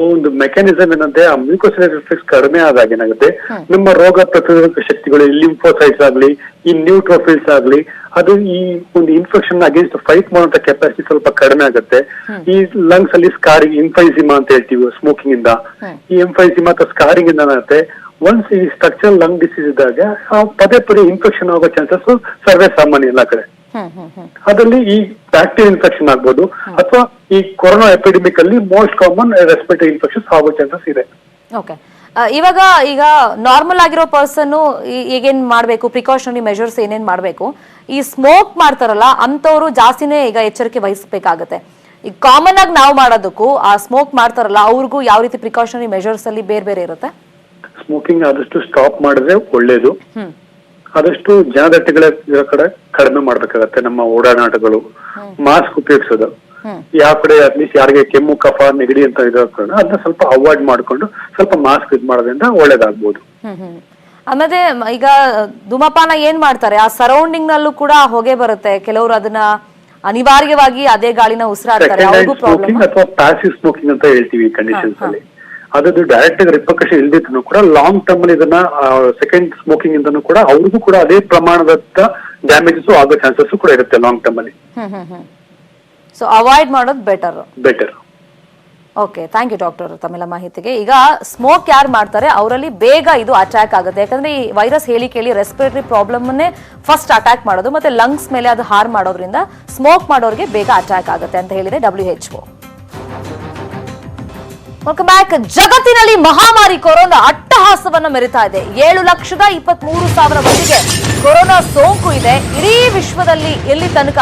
ಒಂದು ಮೆಕ್ಯಾನಿಸಮ್ ಏನಂತೆ, ಆ ಮ್ಯೂಕೋಸಿಲರಿ ರಿಫ್ಲೆಕ್ಸ್ ಕಡಿಮೆ ಆದಾಗ ಏನಾಗುತ್ತೆ, ನಮ್ಮ ರೋಗ ಪ್ರತಿರೋಧಕ ಶಕ್ತಿಗಳು, ಲಿಂಫೋಸೈಟ್ಸ್ ಆಗ್ಲಿ, ಈ ನ್ಯೂಟ್ರೋಫಿಲ್ಸ್ ಆಗ್ಲಿ, ಅದು ಈ ಒಂದು ಇನ್ಫೆಕ್ಷನ್ ಅಗೇನ್ಸ್ಟ್ ಫೈಟ್ ಮಾಡುವಂತ ಕೆಪಾಸಿಟಿ ಸ್ವಲ್ಪ ಕಡಿಮೆ ಆಗುತ್ತೆ. ಈ ಲಂಗ್ಸ್ ಅಲ್ಲಿ ಸ್ಕಾರಿಂಗ್, ಎಂಫೈಸಿಮಾ ಅಂತ ಹೇಳ್ತೀವಿ ಸ್ಮೋಕಿಂಗ್ ಇಂದ. ಈ ಎಂಫೈಸಿಮಾ ಅಥವಾ ಸ್ಕಾರಿಂಗ್ ಇಂದ ಏನಾಗುತ್ತೆ, ಒನ್ಸ್ ಈ ಸ್ಟ್ರಕ್ಚರಲ್ ಲಂಗ್ ಡಿಸೀಸ್ ಇದ್ದಾಗ ಪದೇ ಪದೇ ಇನ್ಫೆಕ್ಷನ್ ಆಗೋ ಚಾನ್ಸಸ್ ಸರ್ವೇ ಸಾಮಾನ್ಯ ಎಲ್ಲ ಕಡೆ. ಅದರಲ್ಲಿ ಈ ಬ್ಯಾಕ್ಟೀರಿಯಲ್ ಇನ್ಫೆಕ್ಷನ್ ಆಗ್ಬೋದು, ಅಥವಾ ಈ ಕೊರೋನಾ ಎಪಿಡೆಮಿಕ್ ಅಲ್ಲಿ ಮೋಸ್ಟ್ ಕಾಮನ್ ರೆಸ್ಪಿರೇಟರಿ ಇನ್ಫೆಕ್ಷನ್ಸ್ ಆಗೋ ಚಾನ್ಸಸ್ ಇದೆ. ಓಕೆ. ಈಗ ನಾರ್ಮಲ್ ಆಗಿರೋ ಪರ್ಸನ್ ಈಗೇನ್ ಮಾಡ್ಬೇಕು, ಪ್ರಿಕಾಷನರಿ ಮೆಜರ್ಸ್ ಏನೇನ್ ಮಾಡ್ಬೇಕು? ಈ ಸ್ಮೋಕ್ ಮಾಡ್ತಾರಲ್ಲ ಅಂತವ್ರು ಜಾಸ್ತಿನೇ ಈಗ ಎಚ್ಚರಿಕೆ ವಹಿಸಬೇಕಾಗತ್ತೆ. ಈಗ ಕಾಮನ್ ಆಗಿ ನಾವು ಮಾಡೋದಕ್ಕೂ ಆ ಸ್ಮೋಕ್ ಮಾಡ್ತಾರಲ್ಲ ಅವ್ರಿಗೂ ಯಾವ ರೀತಿ ಪ್ರಿಕಾಷನರಿ ಮೆಜರ್ಸ್ ಅಲ್ಲಿ ಬೇರೆ ಬೇರೆ ಇರುತ್ತೆ? ಸ್ಮೋಕಿಂಗ್ ಆದಷ್ಟು ಸ್ಟಾಪ್ ಮಾಡಿದ್ರೆ ಒಳ್ಳೇದು. ಆದಷ್ಟು ಜನದಟ್ಟೆಗಳ ಕಡೆ ಕಡಿಮೆ ಮಾಡ್ಬೇಕಾಗತ್ತೆ. ನಮ್ಮ ಓಡಾಟಗಳು, ಮಾಸ್ಕ್ ಉಪಯೋಗಿಸೋದು, ಯಾವ ಕಡೆ ಅಟ್ಲೀಸ್ಟ್ ಯಾರಿಗೆ ಕೆಮ್ಮು, ಕಫ, ನೆಗಡಿ ಅಂತ ಇರೋ ಕಾರಣ ಅದನ್ನ ಸ್ವಲ್ಪ ಅವಾಯ್ಡ್ ಮಾಡ್ಕೊಂಡು ಸ್ವಲ್ಪ ಮಾಸ್ಕ್ ಇದು ಮಾಡೋದ್ರಿಂದ ಒಳ್ಳೇದಾಗ್ಬೋದು. ಆಮೇಲೆ ಈಗ ಧೂಮಪಾನ ಏನ್ ಮಾಡ್ತಾರೆ, ಆ ಸರೌಂಡಿಂಗ್ ನಲ್ಲೂ ಕೂಡ ಹೊಗೆ ಬರುತ್ತೆ. ಕೆಲವರು ಅದನ್ನ ಅನಿವಾರ್ಯವಾಗಿ ಅದೇ ಗಾಳಿನ ಉಸಿರಾಡ್ತಾರೆ. ಸ್ಮೋಕಿಂಗ್ ಅಥವಾ ಪ್ಯಾಸಿವ್ ಸ್ಮೋಕಿಂಗ್ ಅಂತ ಹೇಳ್ತೀವಿ ಈ ಕಂಡೀಷನ್ಸ್ ಅಲ್ಲಿ. ಅದ್ರದ್ದು ಡೈರೆಕ್ಟ್ ಆಗಿ ರಿಪರ್ಕಷನ್ ಇಲ್ದಿದ್ರು ಕೂಡ ಲಾಂಗ್ ಟರ್ಮ್ ಅಲ್ಲಿ ಇದನ್ನ ಸೆಕೆಂಡ್ ಸ್ಮೋಕಿಂಗ್ ಇಂದನೂ ಕೂಡ ಅವ್ರಿಗೂ ಕೂಡ ಅದೇ ಪ್ರಮಾಣದ ಡ್ಯಾಮೇಜಸ್ ಆಗೋ ಚಾನ್ಸಸ್ ಕೂಡ ಇರುತ್ತೆ ಲಾಂಗ್ ಟರ್ಮ್ ಅಲ್ಲಿ. ಸೊ ಅವಾಯ್ಡ್ ಮಾಡೋದು better. Okay, thank you doctor ತಮ್ಮೆಲ್ಲ ಮಾಹಿತಿಗೆ. ಈಗ ಸ್ಮೋಕ್ ಯಾರು ಮಾಡ್ತಾರೆ ಅವರಲ್ಲಿ ಬೇಗ ಇದು ಅಟ್ಯಾಕ್ ಆಗುತ್ತೆ. ಯಾಕಂದ್ರೆ ಈ ವೈರಸ್ ಹೇಳಿ ಕೇಳಿ ರೆಸ್ಪಿರೇಟರಿ ಪ್ರಾಬ್ಲಮ್ ಅನ್ನೇ ಫಸ್ಟ್ ಅಟ್ಯಾಕ್ ಮಾಡೋದು, ಮತ್ತೆ ಲಂಗ್ಸ್ ಮೇಲೆ ಅದು ಹಾರ್ಮ್ ಮಾಡೋದ್ರಿಂದ ಸ್ಮೋಕ್ ಮಾಡೋರಿಗೆ ಬೇಗ ಅಟ್ಯಾಕ್ ಆಗುತ್ತೆ ಅಂತ ಹೇಳಿದೆ WHO. Welcome back. ಜಗತ್ತಿನಲ್ಲಿ ಮಹಾಮಾರಿ ಕೊರೋನಾ ಅಟ್ಟಹಾಸವನ್ನ ಮೆರಿತಾ ಇದೆ. 7,23,000 ಮಂದಿಗೆ ಕೊರೋನಾ ಸೋಂಕು ಇದೆ. ಇಡೀ ವಿಶ್ವದಲ್ಲಿ ಎಲ್ಲಿ ತನಕ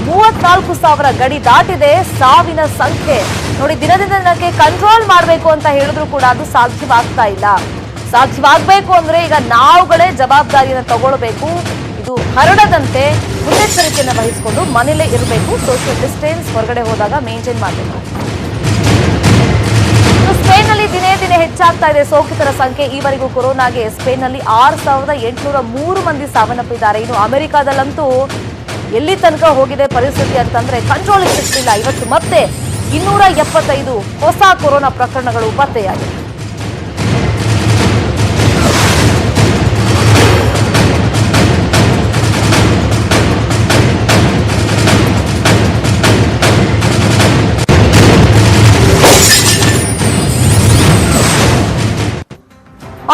34,000 ಗಡಿ ದಾಟಿದೆ ಸಾವಿನ ಸಂಖ್ಯೆ. ನೋಡಿ, ದಿನದಿಂದ ದಿನಕ್ಕೆ ಕಂಟ್ರೋಲ್ ಮಾಡಬೇಕು ಅಂತ ಹೇಳಿದ್ರು ಕೂಡ ಅದು ಸಾಧ್ಯವಾಗ್ತಾ ಇಲ್ಲ. ಸಾಧ್ಯವಾಗಬೇಕು ಅಂದ್ರೆ ಈಗ ನಾವುಗಳೇ ಜವಾಬ್ದಾರಿಯನ್ನು ತಗೊಳ್ಬೇಕು. ಇದು ಹರಡದಂತೆ ಮುನ್ನೆಚ್ಚರಿಕೆಯನ್ನು ವಹಿಸಿಕೊಂಡು ಮನೇಲೇ ಇರಬೇಕು. ಸೋಷಿಯಲ್ ಡಿಸ್ಟೆನ್ಸ್, ಹೊರಗಡೆ ಹೋದಾಗ ಮೇಂಟೈನ್ ಮಾಡಬೇಕು. ಸ್ಪೇನ್ ನಲ್ಲಿ ದಿನೇ ದಿನೇ ಹೆಚ್ಚಾಗ್ತಾ ಇದೆ ಸೋಂಕಿತರ ಸಂಖ್ಯೆ. ಈವರೆಗೂ ಕೊರೋನಾಗೆ ಸ್ಪೇನ್ ನಲ್ಲಿ 6,803 ಮಂದಿ ಸಾವನ್ನಪ್ಪಿದ್ದಾರೆ. ಇನ್ನು ಅಮೆರಿಕಾದಲ್ಲಂತೂ ಎಲ್ಲಿ ತನಕ ಹೋಗಿದೆ ಪರಿಸ್ಥಿತಿ ಅಂತಂದ್ರೆ ಕಂಟ್ರೋಲ್ ಸಿಗ್ತಿಲ್ಲ. ಇವತ್ತು ಮತ್ತೆ 275 ಹೊಸ ಕೊರೋನಾ ಪ್ರಕರಣಗಳು ಪತ್ತೆಯಾಗಿವೆ.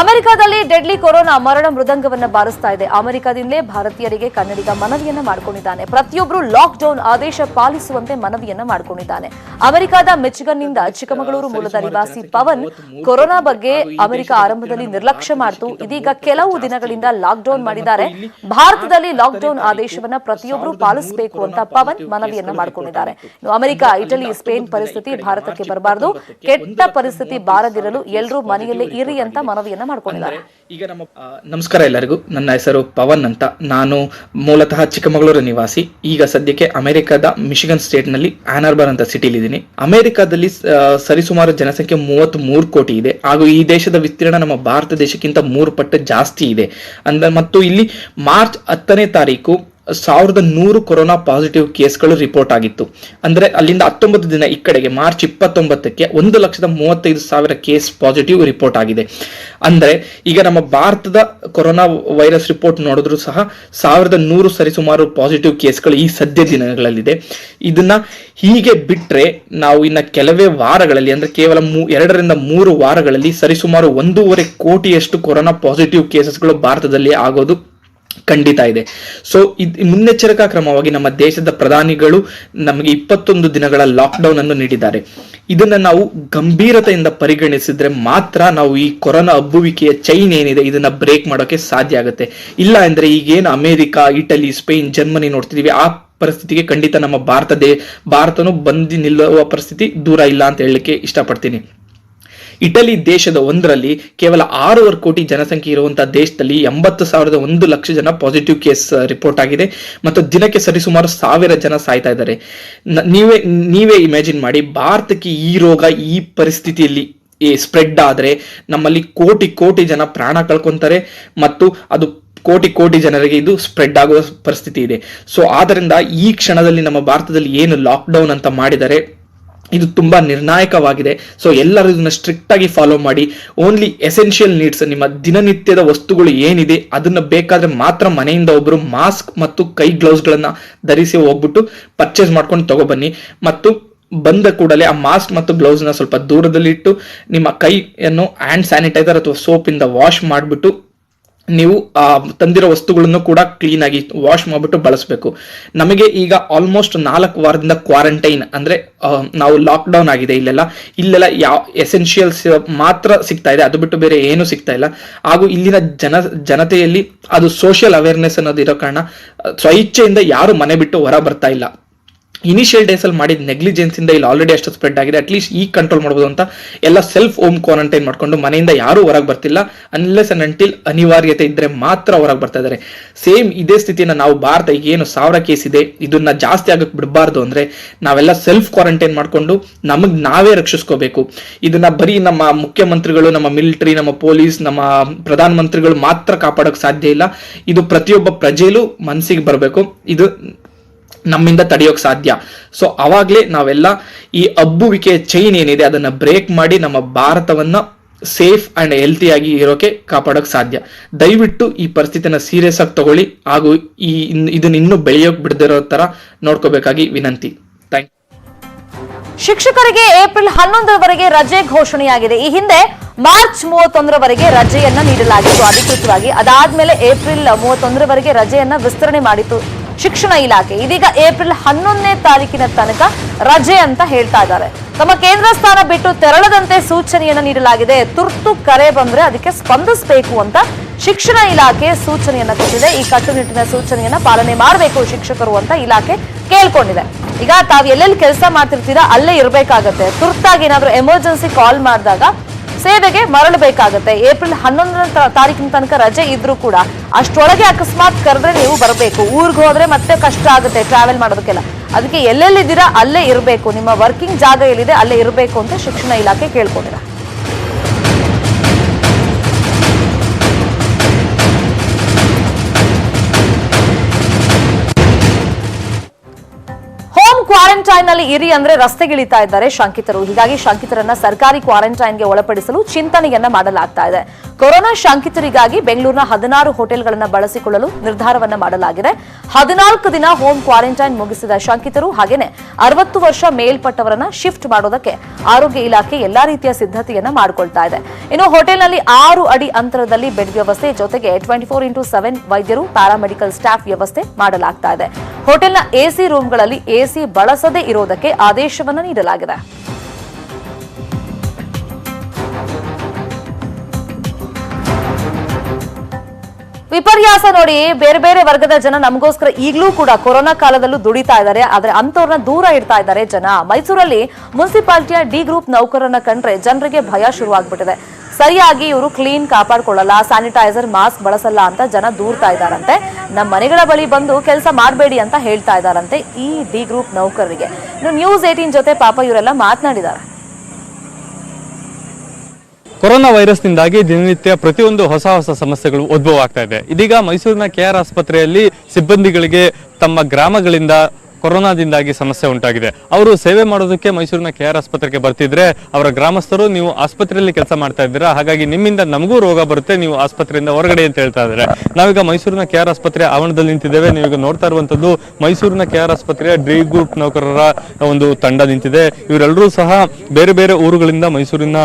ಅಮೆರಿಕದಲ್ಲಿ ಡೆಡ್ಲಿ ಕೊರೋನಾ ಮರಣ ಮೃದಂಗವನ್ನ ಬಾರಿಸ್ತಾ ಇದೆ. ಅಮೆರಿಕದಿಂದಲೇ ಭಾರತೀಯರಿಗೆ ಕನ್ನಡಿಗ ಮನವಿಯನ್ನ ಮಾಡಿಕೊಂಡಿದ್ದಾನೆ. ಪ್ರತಿಯೊಬ್ಬರು ಲಾಕ್ ಡೌನ್ ಆದೇಶ ಪಾಲಿಸುವಂತೆ ಮನವಿಯನ್ನ ಮಾಡಿಕೊಂಡಿದ್ದಾನೆ. ಅಮೆರಿಕದ ಮಿಚಿಗನ್ನಿಂದ ಚಿಕ್ಕಮಗಳೂರು ಮೂಲದ ನಿವಾಸಿ ಪವನ್ ಕೊರೋನಾ ಬಗ್ಗೆ ಅಮೆರಿಕ ಆರಂಭದಲ್ಲಿ ನಿರ್ಲಕ್ಷ್ಯ ಮಾಡಿತು. ಇದೀಗ ಕೆಲವು ದಿನಗಳಿಂದ ಲಾಕ್ ಡೌನ್ ಮಾಡಿದ್ದಾರೆ. ಭಾರತದಲ್ಲಿ ಲಾಕ್ ಡೌನ್ ಆದೇಶವನ್ನ ಪ್ರತಿಯೊಬ್ಬರು ಪಾಲಿಸಬೇಕು ಅಂತ ಪವನ್ ಮನವಿಯನ್ನ ಮಾಡಿಕೊಂಡಿದ್ದಾರೆ. ಅಮೆರಿಕ, ಇಟಲಿ, ಸ್ಪೇನ್ ಪರಿಸ್ಥಿತಿ ಭಾರತಕ್ಕೆ ಬರಬಾರದು, ಕೆಟ್ಟ ಪರಿಸ್ಥಿತಿ ಬಾರದಿರಲು ಎಲ್ಲರೂ ಮನೆಯಲ್ಲೇ ಇರಿ ಅಂತ ಮನವಿಯನ್ನ ಮಾಡ್ಕೊಂಡಿದ್ದಾರೆ. ಈಗ ನಮಸ್ಕಾರ ಎಲ್ಲರಿಗೂ. ನನ್ನ ಹೆಸರು ಪವನ್ ಅಂತ. ನಾನು ಮೂಲತಃ ಚಿಕ್ಕಮಗಳೂರು ನಿವಾಸಿ. ಈಗ ಸದ್ಯಕ್ಕೆ ಅಮೆರಿಕದ ಮಿಶಿಗನ್ ಸ್ಟೇಟ್ ನಲ್ಲಿ ಆನ್ ಆರ್ಬರ್ ಅಂತ ಸಿಟಿಲಿ ಇದ್ದೀನಿ. ಅಮೆರಿಕದಲ್ಲಿ ಸರಿಸುಮಾರು ಜನಸಂಖ್ಯೆ 33 ಕೋಟಿ ಇದೆ. ಹಾಗೂ ಈ ದೇಶದ ವಿಸ್ತೀರ್ಣ ನಮ್ಮ ಭಾರತ ದೇಶಕ್ಕಿಂತ 3 ಪಟ್ಟು ಜಾಸ್ತಿ ಇದೆ ಮತ್ತು ಇಲ್ಲಿ ಮಾರ್ಚ್ 10ನೇ ತಾರೀಕು 1100 ಕೊರೋನಾ ಪಾಸಿಟಿವ್ ಕೇಸ್ಗಳು ರಿಪೋರ್ಟ್ ಆಗಿತ್ತು. ಅಂದ್ರೆ ಅಲ್ಲಿಂದ 19 ದಿನ ಈ ಕಡೆಗೆ ಮಾರ್ಚ್ 29ಕ್ಕೆ 1,35,000 ಕೇಸ್ ಪಾಸಿಟಿವ್ ರಿಪೋರ್ಟ್ ಆಗಿದೆ. ಅಂದ್ರೆ ಈಗ ನಮ್ಮ ಭಾರತದ ಕೊರೋನಾ ವೈರಸ್ ರಿಪೋರ್ಟ್ ನೋಡಿದ್ರು ಸಹ 1100 ಸರಿಸುಮಾರು ಪಾಸಿಟಿವ್ ಕೇಸ್ಗಳು ಈ ಸದ್ಯ ದಿನಗಳಲ್ಲಿದೆ. ಇದನ್ನ ಹೀಗೆ ಬಿಟ್ರೆ ನಾವು ಇನ್ನ ಕೆಲವೇ ವಾರಗಳಲ್ಲಿ, ಅಂದ್ರೆ ಕೇವಲ 2 ರಿಂದ 3 ವಾರಗಳಲ್ಲಿ ಸರಿಸುಮಾರು 1.5 ಕೋಟಿಯಷ್ಟು ಕೊರೋನಾ ಪಾಸಿಟಿವ್ ಕೇಸಸ್ಗಳು ಭಾರತದಲ್ಲಿ ಆಗೋದು ಖಂಡಿತ ಇದೆ. ಸೊ ಮುನ್ನೆಚ್ಚರಿಕಾ ಕ್ರಮವಾಗಿ ನಮ್ಮ ದೇಶದ ಪ್ರಧಾನಿಗಳು ನಮಗೆ 21 ದಿನಗಳ ಲಾಕ್ಡೌನ್ ಅನ್ನು ನೀಡಿದ್ದಾರೆ. ಇದನ್ನ ನಾವು ಗಂಭೀರತೆಯಿಂದ ಪರಿಗಣಿಸಿದ್ರೆ ಮಾತ್ರ ನಾವು ಈ ಕೊರೋನಾ ಹಬ್ಬುವಿಕೆಯ ಚೈನ್ ಏನಿದೆ ಇದನ್ನ ಬ್ರೇಕ್ ಮಾಡೋಕೆ ಸಾಧ್ಯ ಆಗುತ್ತೆ. ಇಲ್ಲ ಅಂದ್ರೆ ಈಗೇನು ಅಮೆರಿಕ, ಇಟಲಿ, ಸ್ಪೇನ್, ಜರ್ಮನಿ ನೋಡ್ತಿದೀವಿ, ಆ ಪರಿಸ್ಥಿತಿಗೆ ಖಂಡಿತ ನಮ್ಮ ಭಾರತನು ಬಂದು ನಿಲ್ಲುವ ಪರಿಸ್ಥಿತಿ ದೂರ ಇಲ್ಲ ಅಂತ ಹೇಳಲಿಕ್ಕೆ ಇಷ್ಟಪಡ್ತೀನಿ. ಇಟಲಿ ದೇಶದ ಒಂದರಲ್ಲಿ ಕೇವಲ 6.5 ಕೋಟಿ ಜನಸಂಖ್ಯೆ ಇರುವಂತಹ ದೇಶದಲ್ಲಿ 80,001 ಲಕ್ಷ ಜನ ಪಾಸಿಟಿವ್ ಕೇಸ್ ರಿಪೋರ್ಟ್ ಆಗಿದೆ ಮತ್ತು ದಿನಕ್ಕೆ ಸರಿಸುಮಾರು 1000 ಜನ ಸಾಯ್ತಾ ಇದ್ದಾರೆ. ನೀವೇ ಇಮ್ಯಾಜಿನ್ ಮಾಡಿ, ಭಾರತಕ್ಕೆ ಈ ರೋಗ ಈ ಪರಿಸ್ಥಿತಿಯಲ್ಲಿ ಸ್ಪ್ರೆಡ್ ಆದ್ರೆ ನಮ್ಮಲ್ಲಿ ಕೋಟಿ ಜನ ಪ್ರಾಣ ಕಳ್ಕೊಂತಾರೆ ಮತ್ತು ಅದು ಕೋಟಿ ಜನರಿಗೆ ಇದು ಸ್ಪ್ರೆಡ್ ಆಗುವ ಪರಿಸ್ಥಿತಿ ಇದೆ. ಸೊ ಆದ್ದರಿಂದ ಈ ಕ್ಷಣದಲ್ಲಿ ನಮ್ಮ ಭಾರತದಲ್ಲಿ ಏನು ಲಾಕ್ಡೌನ್ ಅಂತ ಮಾಡಿದರೆ ಇದು ತುಂಬಾ ನಿರ್ಣಾಯಕವಾಗಿದೆ. ಸೊ ಎಲ್ಲರೂ ಇದನ್ನ ಸ್ಟ್ರಿಕ್ಟ್ ಆಗಿ ಫಾಲೋ ಮಾಡಿ. ಓನ್ಲಿ ಎಸೆನ್ಷಿಯಲ್ ನೀಡ್ಸ್, ನಿಮ್ಮ ದಿನನಿತ್ಯದ ವಸ್ತುಗಳು ಏನಿದೆ ಅದನ್ನ ಬೇಕಾದ್ರೆ ಮಾತ್ರ ಮನೆಯಿಂದ ಒಬ್ರು ಮಾಸ್ಕ್ ಮತ್ತು ಕೈ ಗ್ಲೌಸ್ ಗಳನ್ನ ಧರಿಸಿ ಹೋಗ್ಬಿಟ್ಟು ಪರ್ಚೇಸ್ ಮಾಡ್ಕೊಂಡು ತಗೊಬನ್ನಿ. ಮತ್ತು ಬಂದ ಕೂಡಲೇ ಆ ಮಾಸ್ಕ್ ಮತ್ತು ಗ್ಲೌಸ್ ನ ಸ್ವಲ್ಪ ದೂರದಲ್ಲಿ ಇಟ್ಟು ನಿಮ್ಮ ಕೈಯನ್ನು ಹ್ಯಾಂಡ್ ಸ್ಯಾನಿಟೈಸರ್ ಅಥವಾ ಸೋಪ್ ಇಂದ ವಾಶ್ ಮಾಡಿಬಿಟ್ಟು ನೀವು ತಂದಿರೋ ವಸ್ತುಗಳನ್ನು ಕೂಡ ಕ್ಲೀನ್ ಆಗಿ ವಾಶ್ ಮಾಡ್ಬಿಟ್ಟು ಬಳಸಬೇಕು. ನಮಗೆ ಈಗ ಆಲ್ಮೋಸ್ಟ್ 4 ವಾರದಿಂದ ಕ್ವಾರಂಟೈನ್, ಅಂದ್ರೆ ನಾವು ಲಾಕ್ ಡೌನ್ ಆಗಿದೆ. ಇಲ್ಲೆಲ್ಲ ಯಾವ ಎಸೆನ್ಷಿಯಲ್ಸ್ ಮಾತ್ರ ಸಿಗ್ತಾ ಇದೆ, ಅದು ಬಿಟ್ಟು ಬೇರೆ ಏನು ಸಿಗ್ತಾ ಇಲ್ಲ. ಹಾಗೂ ಇಲ್ಲಿನ ಜನತೆಯಲ್ಲಿ ಅದು ಸೋಷಿಯಲ್ ಅವೇರ್ನೆಸ್ ಅನ್ನೋದು ಇರೋ ಕಾರಣ ಸ್ವಇಚ್ಛೆಯಿಂದ ಯಾರು ಮನೆ ಬಿಟ್ಟು ಹೊರ ಬರ್ತಾ ಇಲ್ಲ. ಇನಿಷಿಯಲ್ ಡೇಸ್ ಅಲ್ಲಿ ಮಾಡಿದ ನೆಗ್ಲಿಜೆನ್ಸ್ ಇಂದ ಇಲ್ಲಿ ಆಲ್ರೆಡಿ ಅಷ್ಟು ಸ್ಪ್ರೆಡ್ ಆಗಿದೆ. ಅಟ್ಲೀಸ್ಟ್ ಈ ಕಂಟ್ರೋಲ್ ಮಾಡಬಹುದು ಅಂತ ಎಲ್ಲ ಸೆಲ್ಫ್ ಹೋಮ್ ಕ್ವಾರಂಟೈನ್ ಮಾಡ್ಕೊಂಡು ಮನೆಯಿಂದ ಯಾರು ಹೊರಗೆ ಬರ್ತಿಲ್ಲ. ಅನ್ಲೆಸ್ ಅಂಡ್ ಅಂಟಿಲ್ ಅನಿವಾರ್ಯತೆ ಇದ್ರೆ ಮಾತ್ರ ಹೊರಗೆ ಬರ್ತಾ ಇದ್ದಾರೆ. ಸೇಮ್ ಇದೇ ಸ್ಥಿತಿನ ನಾವು ಭಾರತ ಈಗ ಏನು 1000 ಕೇಸ್ ಇದೆ ಇದನ್ನ ಜಾಸ್ತಿ ಆಗಕ್ಕೆ ಬಿಡಬಾರ್ದು. ಅಂದ್ರೆ ನಾವೆಲ್ಲ ಸೆಲ್ಫ್ ಕ್ವಾರಂಟೈನ್ ಮಾಡ್ಕೊಂಡು ನಮಗ್ ನಾವೇ ರಕ್ಷಿಸ್ಕೋಬೇಕು. ಇದನ್ನ ಬರೀ ನಮ್ಮ ಮುಖ್ಯಮಂತ್ರಿಗಳು, ನಮ್ಮ ಮಿಲಿಟರಿ, ನಮ್ಮ ಪೊಲೀಸ್, ನಮ್ಮ ಪ್ರಧಾನ ಮಂತ್ರಿಗಳು ಮಾತ್ರ ಕಾಪಾಡೋಕೆ ಸಾಧ್ಯ ಇಲ್ಲ. ಇದು ಪ್ರತಿಯೊಬ್ಬ ಪ್ರಜೆಯಲ್ಲೂ ಮನಸ್ಸಿಗೆ ಬರಬೇಕು. ಇದು ನಮ್ಮಿಂದ ತಡೆಯೋಕ್ ಸಾಧ್ಯ. ಸೊ ಅವಾಗ್ಲೇ ನಾವೆಲ್ಲ ಈ ಹಬ್ಬುವಿಕೆಯ ಚೈನ್ ಏನಿದೆ ಅದನ್ನ ಬ್ರೇಕ್ ಮಾಡಿ ನಮ್ಮ ಭಾರತವನ್ನ ಸೇಫ್ ಅಂಡ್ ಹೆಲ್ತಿಯಾಗಿ ಇರೋಕೆ ಕಾಪಾಡೋಕ್ ಸಾಧ್ಯ. ದಯವಿಟ್ಟು ಈ ಪರಿಸ್ಥಿತಿನ ಸೀರಿಯಸ್ ಆಗಿ ತಗೊಳ್ಳಿ ಹಾಗೂ ಇದನ್ನ ಇನ್ನೂ ಬೆಳೆಯೋಕ್ ಬಿಡದಿರೋ ತರ ನೋಡ್ಕೋಬೇಕಾಗಿ ವಿನಂತಿ. Thank you. ಶಿಕ್ಷಕರಿಗೆ ಏಪ್ರಿಲ್ 11ರವರೆಗೆ ರಜೆ ಘೋಷಣೆಯಾಗಿದೆ. ಈ ಹಿಂದೆ ಮಾರ್ಚ್ 31ರವರೆಗೆ ರಜೆಯನ್ನ ನೀಡಲಾಗಿತ್ತು ಅಧಿಕೃತವಾಗಿ. ಅದಾದ್ಮೇಲೆ ಏಪ್ರಿಲ್ 31ರವರೆಗೆ ರಜೆಯನ್ನ ವಿಸ್ತರಣೆ ಮಾಡಿತ್ತು ಶಿಕ್ಷಣ ಇಲಾಖೆ. ಇದೀಗ ಏಪ್ರಿಲ್ 11ನೇ ತಾರೀಕಿನ ತನಕ ರಜೆ ಅಂತ ಹೇಳ್ತಾ ಇದ್ದಾರೆ. ತಮ್ಮ ಕೇಂದ್ರ ಸ್ಥಾನ ಬಿಟ್ಟು ತೆರಳದಂತೆ ಸೂಚನೆಯನ್ನ ನೀಡಲಾಗಿದೆ. ತುರ್ತು ಕರೆ ಬಂದ್ರೆ ಅದಕ್ಕೆ ಸ್ಪಂದಿಸಬೇಕು ಅಂತ ಶಿಕ್ಷಣ ಇಲಾಖೆ ಸೂಚನೆಯನ್ನ ಕೊಟ್ಟಿದೆ. ಈ ಕಟ್ಟುನಿಟ್ಟಿನ ಸೂಚನೆಯನ್ನ ಪಾಲನೆ ಮಾಡಬೇಕು ಶಿಕ್ಷಕರು ಅಂತ ಇಲಾಖೆ ಕೇಳ್ಕೊಂಡಿದೆ. ಈಗ ತಾವು ಎಲ್ಲೆಲ್ಲಿ ಕೆಲಸ ಮಾಡ್ತಿರ್ತೀರಾ ಅಲ್ಲೇ ಇರ್ಬೇಕಾಗತ್ತೆ. ತುರ್ತಾಗಿ ಏನಾದ್ರೂ ಎಮರ್ಜೆನ್ಸಿ ಕಾಲ್ ಮಾಡಿದಾಗ ಸೇವೆಗೆ ಮರಳಬೇಕಾಗತ್ತೆ. ಏಪ್ರಿಲ್ 11ನೇ ತಾರೀಕಿನ ತನಕ ರಜೆ ಇದ್ರೂ ಕೂಡ ಅಷ್ಟೊಳಗೆ ಅಕಸ್ಮಾತ್ ಕರೆದ್ರೆ ನೀವು ಬರಬೇಕು. ಊರ್ಗ್ ಹೋದ್ರೆ ಮತ್ತೆ ಕಷ್ಟ ಆಗುತ್ತೆ ಟ್ರಾವೆಲ್ ಮಾಡೋದಕ್ಕೆಲ್ಲ. ಅದಕ್ಕೆ ಎಲ್ಲೆಲ್ಲಿದ್ದೀರಾ ಅಲ್ಲೇ ಇರಬೇಕು. ನಿಮ್ಮ ವರ್ಕಿಂಗ್ ಜಾಗ ಎಲ್ಲಿದೆ ಅಲ್ಲೇ ಇರಬೇಕು ಅಂತ ಶಿಕ್ಷಣ ಇಲಾಖೆ ಕೇಳ್ಕೊಂಡಿದೆ. ಕ್ವಾರಂಟೈನ್ ನಲ್ಲಿ ಇರಿ ಅಂದ್ರೆ ರಸ್ತೆಗಿಳಿತಾ ಇದ್ದಾರೆ ಶಂಕಿತರು. ಹೀಗಾಗಿ ಶಂಕಿತರನ್ನ ಸರ್ಕಾರಿ ಕ್ವಾರಂಟೈನ್ಗೆ ಒಳಪಡಿಸಲು ಚಿಂತನೆಯನ್ನ ಮಾಡಲಾಗ್ತಾ ಇದೆ. ಕೊರೋನಾ ಶಂಕಿತರಿಗಾಗಿ ಬೆಂಗಳೂರಿನ 16 ಹೋಟೆಲ್ಗಳನ್ನ ಬಳಸಿಕೊಳ್ಳಲು ನಿರ್ಧಾರವನ್ನ ಮಾಡಲಾಗಿದೆ. 14 ದಿನ ಹೋಮ್ ಕ್ವಾರಂಟೈನ್ ಮುಗಿಸಿದ ಶಂಕಿತರು ಹಾಗೇನೆ 60 ವರ್ಷ ಮೇಲ್ಪಟ್ಟವರನ್ನ ಶಿಫ್ಟ್ ಮಾಡೋದಕ್ಕೆ ಆರೋಗ್ಯ ಇಲಾಖೆ ಎಲ್ಲಾ ರೀತಿಯ ಸಿದ್ಧತೆಯನ್ನ ಮಾಡಿಕೊಳ್ತಾ ಇದೆ. ಇನ್ನು ಹೋಟೆಲ್ನಲ್ಲಿ 6 ಅಡಿ ಅಂತರದಲ್ಲಿ ಬೆಡ್ ವ್ಯವಸ್ಥೆ ಜೊತೆಗೆ 24x7 ವೈದ್ಯರು, ಪ್ಯಾರಾಮೆಡಿಕಲ್ ಸ್ಟಾಫ್ ವ್ಯವಸ್ಥೆ ಮಾಡಲಾಗ್ತಾ ಇದೆ. ಹೋಟೆಲ್ನ ಎಸಿ ರೂಮ್ಗಳಲ್ಲಿ ಎಸಿ ಬಳಸದೇ ಇರೋದಕ್ಕೆ ಆದೇಶವನ್ನ ನೀಡಲಾಗಿದೆ. ವಿಪರ್ಯಾಸ ನೋಡಿ, ಬೇರೆ ಬೇರೆ ವರ್ಗದ ಜನ ನಮಗೋಸ್ಕರ ಈಗಲೂ ಕೂಡ ಕೊರೋನಾ ಕಾಲದಲ್ಲೂ ದುಡಿತಾ ಇದ್ದಾರೆ. ಆದ್ರೆ ಅಂತವ್ರನ್ನ ದೂರ ಇಡ್ತಾ ಇದ್ದಾರೆ ಜನ. ಮೈಸೂರಲ್ಲಿ ಮುನ್ಸಿಪಾಲಿಟಿಯ ಡಿ ಗ್ರೂಪ್ ನೌಕರರನ್ನ ಕಂಡ್ರೆ ಜನರಿಗೆ ಭಯ ಶುರುವಾಗ್ಬಿಟ್ಟಿದೆ. ಸರಿಯಾಗಿ ಇವರು ಕ್ಲೀನ್ ಕಾಪಾಡ್ಕೊಳ್ಳಲ್ಲ, ಸ್ಯಾನಿಟೈಸರ್, ಮಾಸ್ಕ್ ಬಳಸಲ್ಲ ಅಂತ ಜನ ದೂರ್ತಾ ಇದ್ದಾರಂತೆ. ನಮ್ಮ ಮನೆಗಳ ಬಳಿ ಬಂದು ಕೆಲಸ ಮಾಡಬೇಡಿ ಅಂತ ಹೇಳ್ತಾ ಇದ್ದಾರಂತೆ ಈ ಡಿ ಗ್ರೂಪ್ ನೌಕರರಿಗೆ. ಇನ್ನು ನ್ಯೂಸ್ 18 ಜೊತೆ ಪಾಪ ಇವರೆಲ್ಲ ಮಾತನಾಡಿದ್ದಾರೆ. ಕೊರೋನಾ ವೈರಸ್ನಿಂದಾಗಿ ದಿನನಿತ್ಯ ಪ್ರತಿಯೊಂದು ಹೊಸ ಸಮಸ್ಯೆಗಳು ಉದ್ಭವ ಆಗ್ತಾ ಇದೆ. ಇದೀಗ ಮೈಸೂರಿನ KR ಆಸ್ಪತ್ರೆಯಲ್ಲಿ ಸಿಬ್ಬಂದಿಗಳಿಗೆ ತಮ್ಮ ಗ್ರಾಮಗಳಿಂದ ಕೊರೋನಾದಿಂದಾಗಿ ಸಮಸ್ಯೆ ಉಂಟಾಗಿದೆ. ಅವರು ಸೇವೆ ಮಾಡೋದಕ್ಕೆ ಮೈಸೂರಿನ KR ಆಸ್ಪತ್ರೆಗೆ ಬರ್ತಿದ್ರೆ ಅವರ ಗ್ರಾಮಸ್ಥರು ನೀವು ಆಸ್ಪತ್ರೆಯಲ್ಲಿ ಕೆಲಸ ಮಾಡ್ತಾ ಇದ್ದೀರಾ, ಹಾಗಾಗಿ ನಿಮ್ಮಿಂದ ನಮಗೂ ರೋಗ ಬರುತ್ತೆ, ನೀವು ಆಸ್ಪತ್ರೆಯಿಂದ ಹೊರಗಡೆ ಅಂತ ಹೇಳ್ತಾ ಇದ್ದಾರೆ. ನಾವೀಗ ಮೈಸೂರಿನ KR ಆಸ್ಪತ್ರೆ ಆವರಣದಲ್ಲಿ ನಿಂತಿದ್ದೇವೆ. ನೀವೀಗ ನೋಡ್ತಾ ಇರುವಂತದ್ದು ಮೈಸೂರಿನ KR ಆಸ್ಪತ್ರೆಯ ಡಿ ಗ್ರೂಪ್ ನೌಕರರ ಒಂದು ತಂಡ ನಿಂತಿದೆ. ಇವರೆಲ್ಲರೂ ಸಹ ಬೇರೆ ಬೇರೆ ಊರುಗಳಿಂದ ಮೈಸೂರಿನ